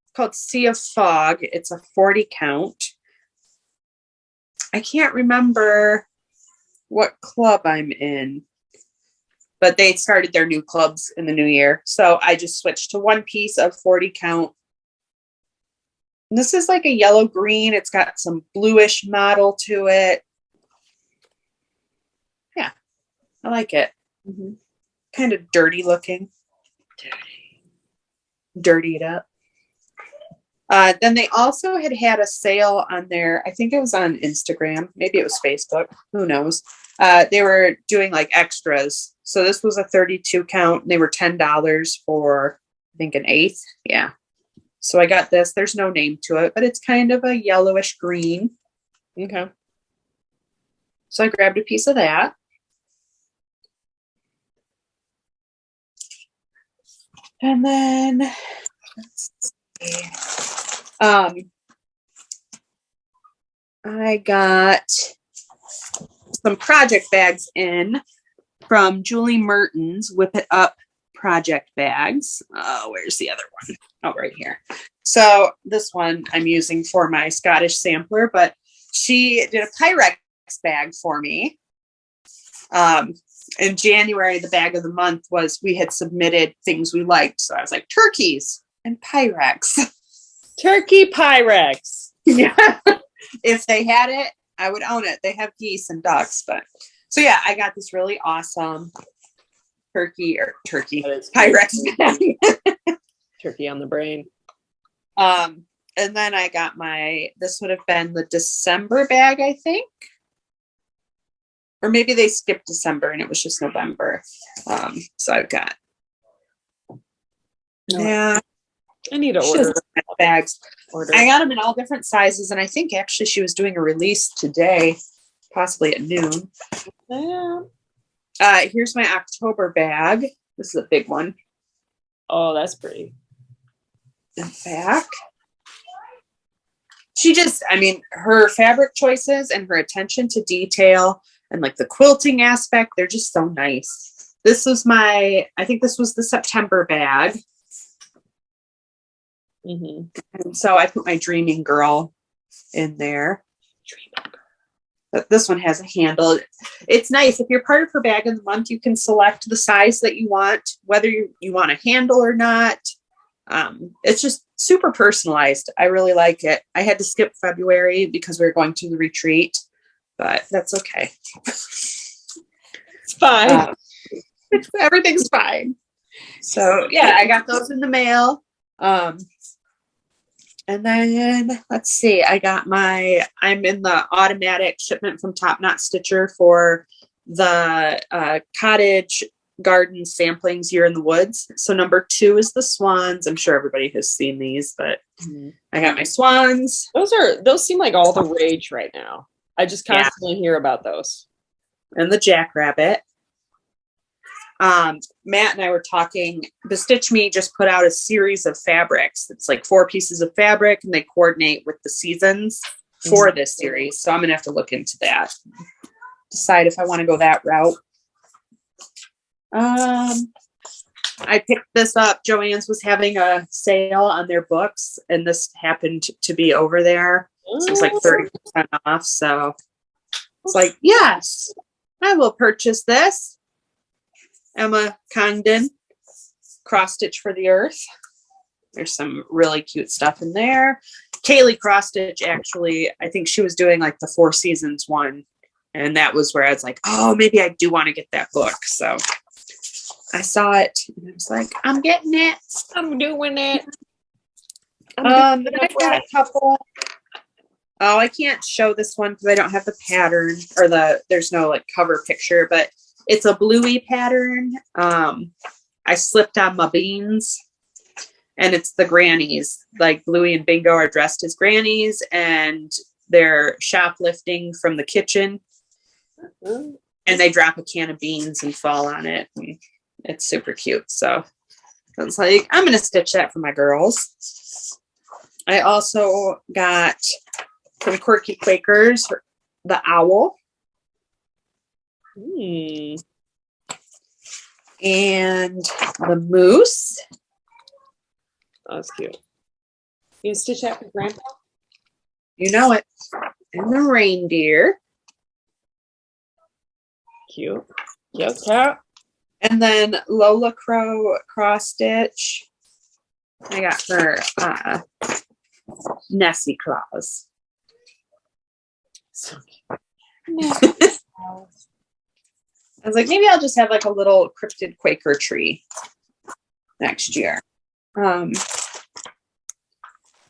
It's called Sea of Fog. It's a 40 count. I can't remember what club I'm in, but they started their new clubs in the new year. So I just switched to one piece of 40 count. And this is like a yellow green. It's got some bluish mottle to it. Yeah, I like it. Mm-hmm. Kind of dirty looking. Dirty it up. Then they also had a sale on their, I think it was on Instagram, maybe it was Facebook, who knows. They were doing like extras. So this was a 32 count. And they were $10 for, I think, an eighth. Yeah. So I got this. There's no name to it, but it's kind of a yellowish green. Okay. So I grabbed a piece of that. And then let's see. I got some project bags in from Julie Mertens Whip It Up project bags. Where's the other one? Oh, right here. So this one I'm using for my Scottish sampler, but she did a Pyrex bag for me. In January, the bag of the month was we had submitted things we liked. So I was like, turkeys and Pyrex. Turkey Pyrex. Yeah. If they had it, I would own it. They have geese and ducks, but so yeah, I got this really awesome turkey Pyrex bag. Turkey on the brain. And then I got this would have been the December bag, I think. Or maybe they skipped December and it was just November. So I've got. Yeah. I need to order bags. I got them in all different sizes, and I think actually she was doing a release today, possibly at noon. Yeah. Here's my October bag. This is a big one. Oh, that's pretty. In back. She just, I mean, her fabric choices and her attention to detail and like the quilting aspect, they're just so nice. This was I think this was the September bag. Mm-hmm. And so I put my Dreaming Girl in there. But this one has a handle. It's nice. If you're part of her bag of the month, you can select the size that you want, whether you want a handle or not. It's just super personalized. I really like it. I had to skip February because we were going to the retreat, but that's okay. It's fine. Everything's fine. So yeah, I got those in the mail. And then let's see, I'm in the automatic shipment from Top Knot Stitcher for the cottage garden samplings Year in the Woods. So number 2 is the swans. I'm sure everybody has seen these, but I got my swans. Those seem like all the rage right now. I just constantly hear about those. And the jackrabbit. Matt and I were talking, BeStitchMe just put out a series of fabrics. It's like 4 pieces of fabric and they coordinate with the seasons for this series. So I'm going to have to look into that. Decide if I want to go that route. I picked this up. Joann's was having a sale on their books and this happened to be over there. So it was like 30% off. So it's like, yes, I will purchase this. Emma Condon, Cross Stitch for the Earth. There's some really cute stuff in there. Kaylee Cross Stitch, actually, I think she was doing like the 4 Seasons one. And that was where I was like, oh, maybe I do want to get that book. So I saw it and I was like, I'm getting it. I'm doing it. Then I got a couple. Oh, I can't show this one because I don't have the pattern or there's no like cover picture, but it's a bluey pattern. I slipped on my beans and it's the grannies. Like Bluey and Bingo are dressed as grannies and they're shoplifting from the kitchen and they drop a can of beans and fall on it. And it's super cute. So I was like, I'm going to stitch that for my girls. I also got from Quirky Quakers, the owl. And the moose. Oh, that's cute. You can stitch that for Grandpa? You know it. And the reindeer. Cute. Yes, cat. And then Lola Crow cross stitch. I got her Nessie claws. So cute. I was like, maybe I'll just have like a little cryptid Quaker tree next year.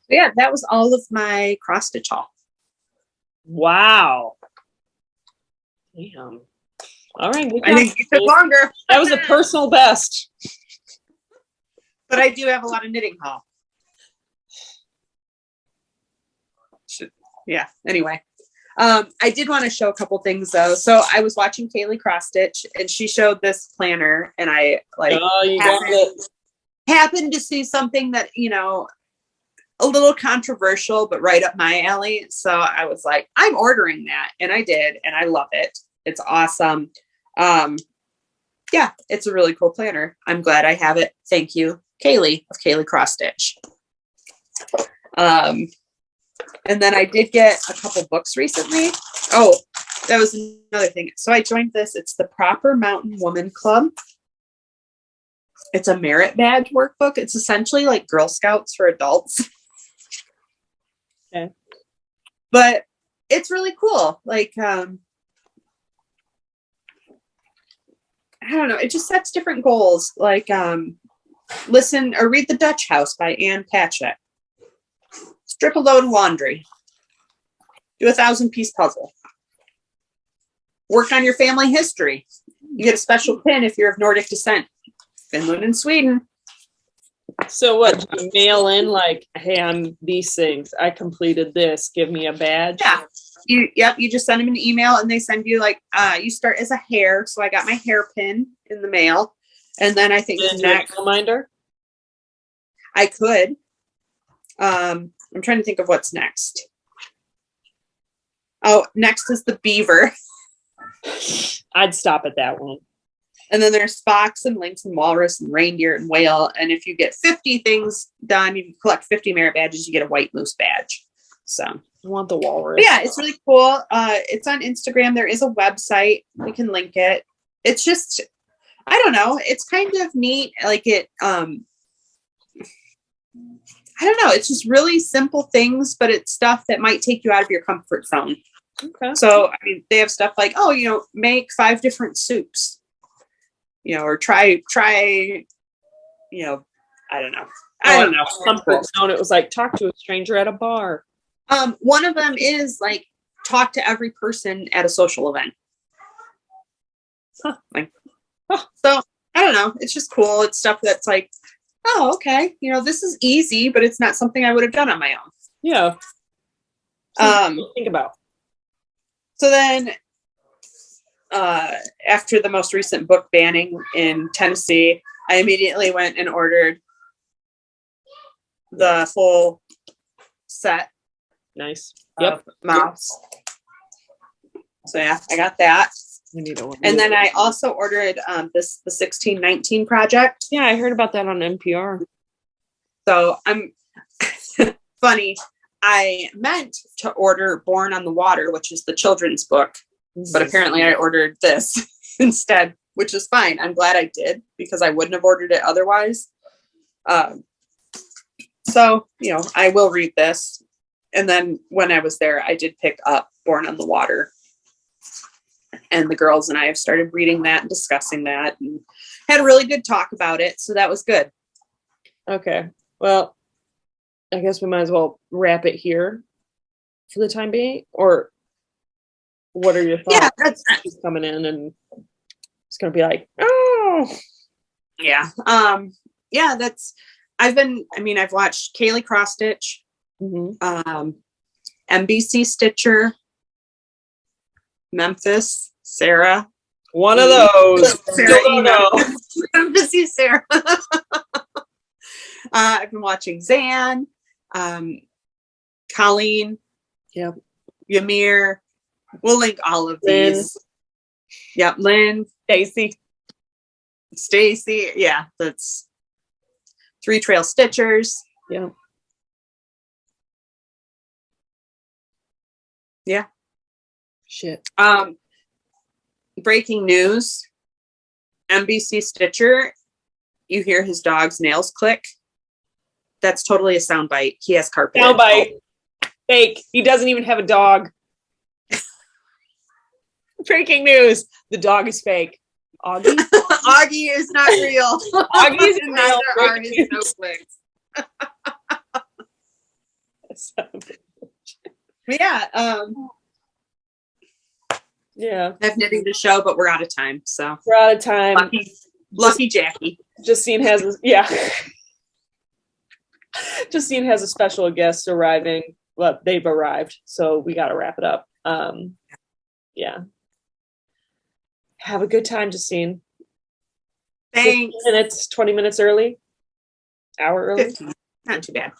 Yeah, that was all of my cross stitch haul. Wow. Damn. All right. Good I job. think it took longer. That was a personal best. But I do have a lot of knitting haul. Yeah, anyway. I did want to show a couple things though. So I was watching Kaylee cross stitch and she showed this planner and I like Oh, you got it. happened to see something that, you know, a little controversial, but right up my alley. So I was like, I'm ordering that. And I did. And I love it. It's awesome. Yeah, it's a really cool planner. I'm glad I have it. Thank you, Kaylee of Kaylee Cross Stitch. And then I did get a couple books recently. Oh, that was another thing. So I joined this. It's the Proper Mountain Woman Club. It's a merit badge workbook. It's essentially like Girl Scouts for adults. Okay. But it's really cool. Like, I don't know. It just sets different goals. Like, listen or read The Dutch House by Anne Patchett. Strip a load of laundry. Do a 1,000-piece puzzle. Work on your family history. You get a special pin if you're of Nordic descent. Finland and Sweden. So what, do you mail in like, hey, I'm these things. I completed this. Give me a badge. Yeah. You just send them an email and they send you like, you start as a hair. So I got my hairpin in the mail. And then I think next reminder. I could. I'm trying to think of what's next. Oh, next is the beaver. I'd stop at that one. And then there's fox and lynx and walrus and reindeer and whale. And if you get 50 things done, you collect 50 merit badges, you get a white moose badge. So I want the walrus. but yeah, it's really cool. It's on Instagram. There is a website. We can link it. It's just, I don't know. It's kind of neat. Like it, I don't know. It's just really simple things, but it's stuff that might take you out of your comfort zone. Okay. So, I mean, they have stuff like, oh, you know, make 5 different soups, you know, or try, you know, I don't know. Comfort zone. It was like talk to a stranger at a bar. One of them is like talk to every person at a social event. So I don't know. It's just cool. It's stuff that's like, oh, okay. You know, this is easy, but it's not something I would have done on my own. Yeah. Think about. So then, after the most recent book banning in Tennessee, I immediately went and ordered the full set. Nice. Yep. Mouse. So yeah, I got that. And then I also ordered the 1619 project. Yeah, I heard about that on NPR. So I'm funny. I meant to order Born on the Water, which is the children's book, but apparently I ordered this instead, which is fine. I'm glad I did because I wouldn't have ordered it otherwise. So, you know, I will read this. And then when I was there, I did pick up Born on the Water. And the girls and I have started reading that and discussing that and had a really good talk about it. So that was good. Okay. Well, I guess we might as well wrap it here for the time being. Or what are your thoughts? Yeah, that's coming in and it's going to be like, oh. Yeah. Yeah, that's, I've watched Kaylee Cross Stitch, MBC Stitcher, Memphis Sarah. One of those. Sarah E. Memphis Sarah. I've been watching Zan, Colleen, Ymir. We'll link all of these. Yep, Lynn, Stacy. Yeah, that's 3 Trail Stitchers. Yeah. Yeah. Shit. Breaking news. MBC Stitcher. You hear his dog's nails click. That's totally a soundbite. He has carpet. Soundbite. Fake. He doesn't even have a dog. Breaking news. The dog is fake. Augie? Augie is not real. Augie is neither are his snowflakes. Yeah, Yeah, I have knitting to show, but we're out of time. So we're out of time. lucky Jackie. Justine has Justine has a special guest arriving. Well, they've arrived, so we got to wrap it up. Yeah. Have a good time, Justine. Thanks. 20 minutes early. Hour early. 15. Not too bad.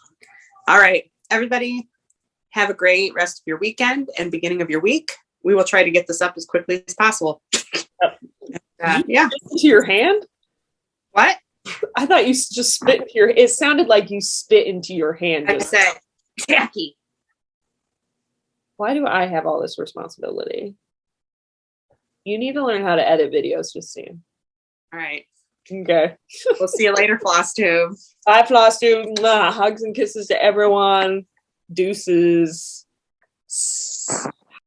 All right, everybody, have a great rest of your weekend and beginning of your week. We will try to get this up as quickly as possible. Yeah. Into your hand? What? I thought you just spit into your. It sounded like you spit into your hand. I said, Jackie. Why do I have all this responsibility? You need to learn how to edit videos, Justine. All right. Okay. We'll see you later, Flosstube. Bye, Flosstube. Hugs and kisses to everyone. Deuces.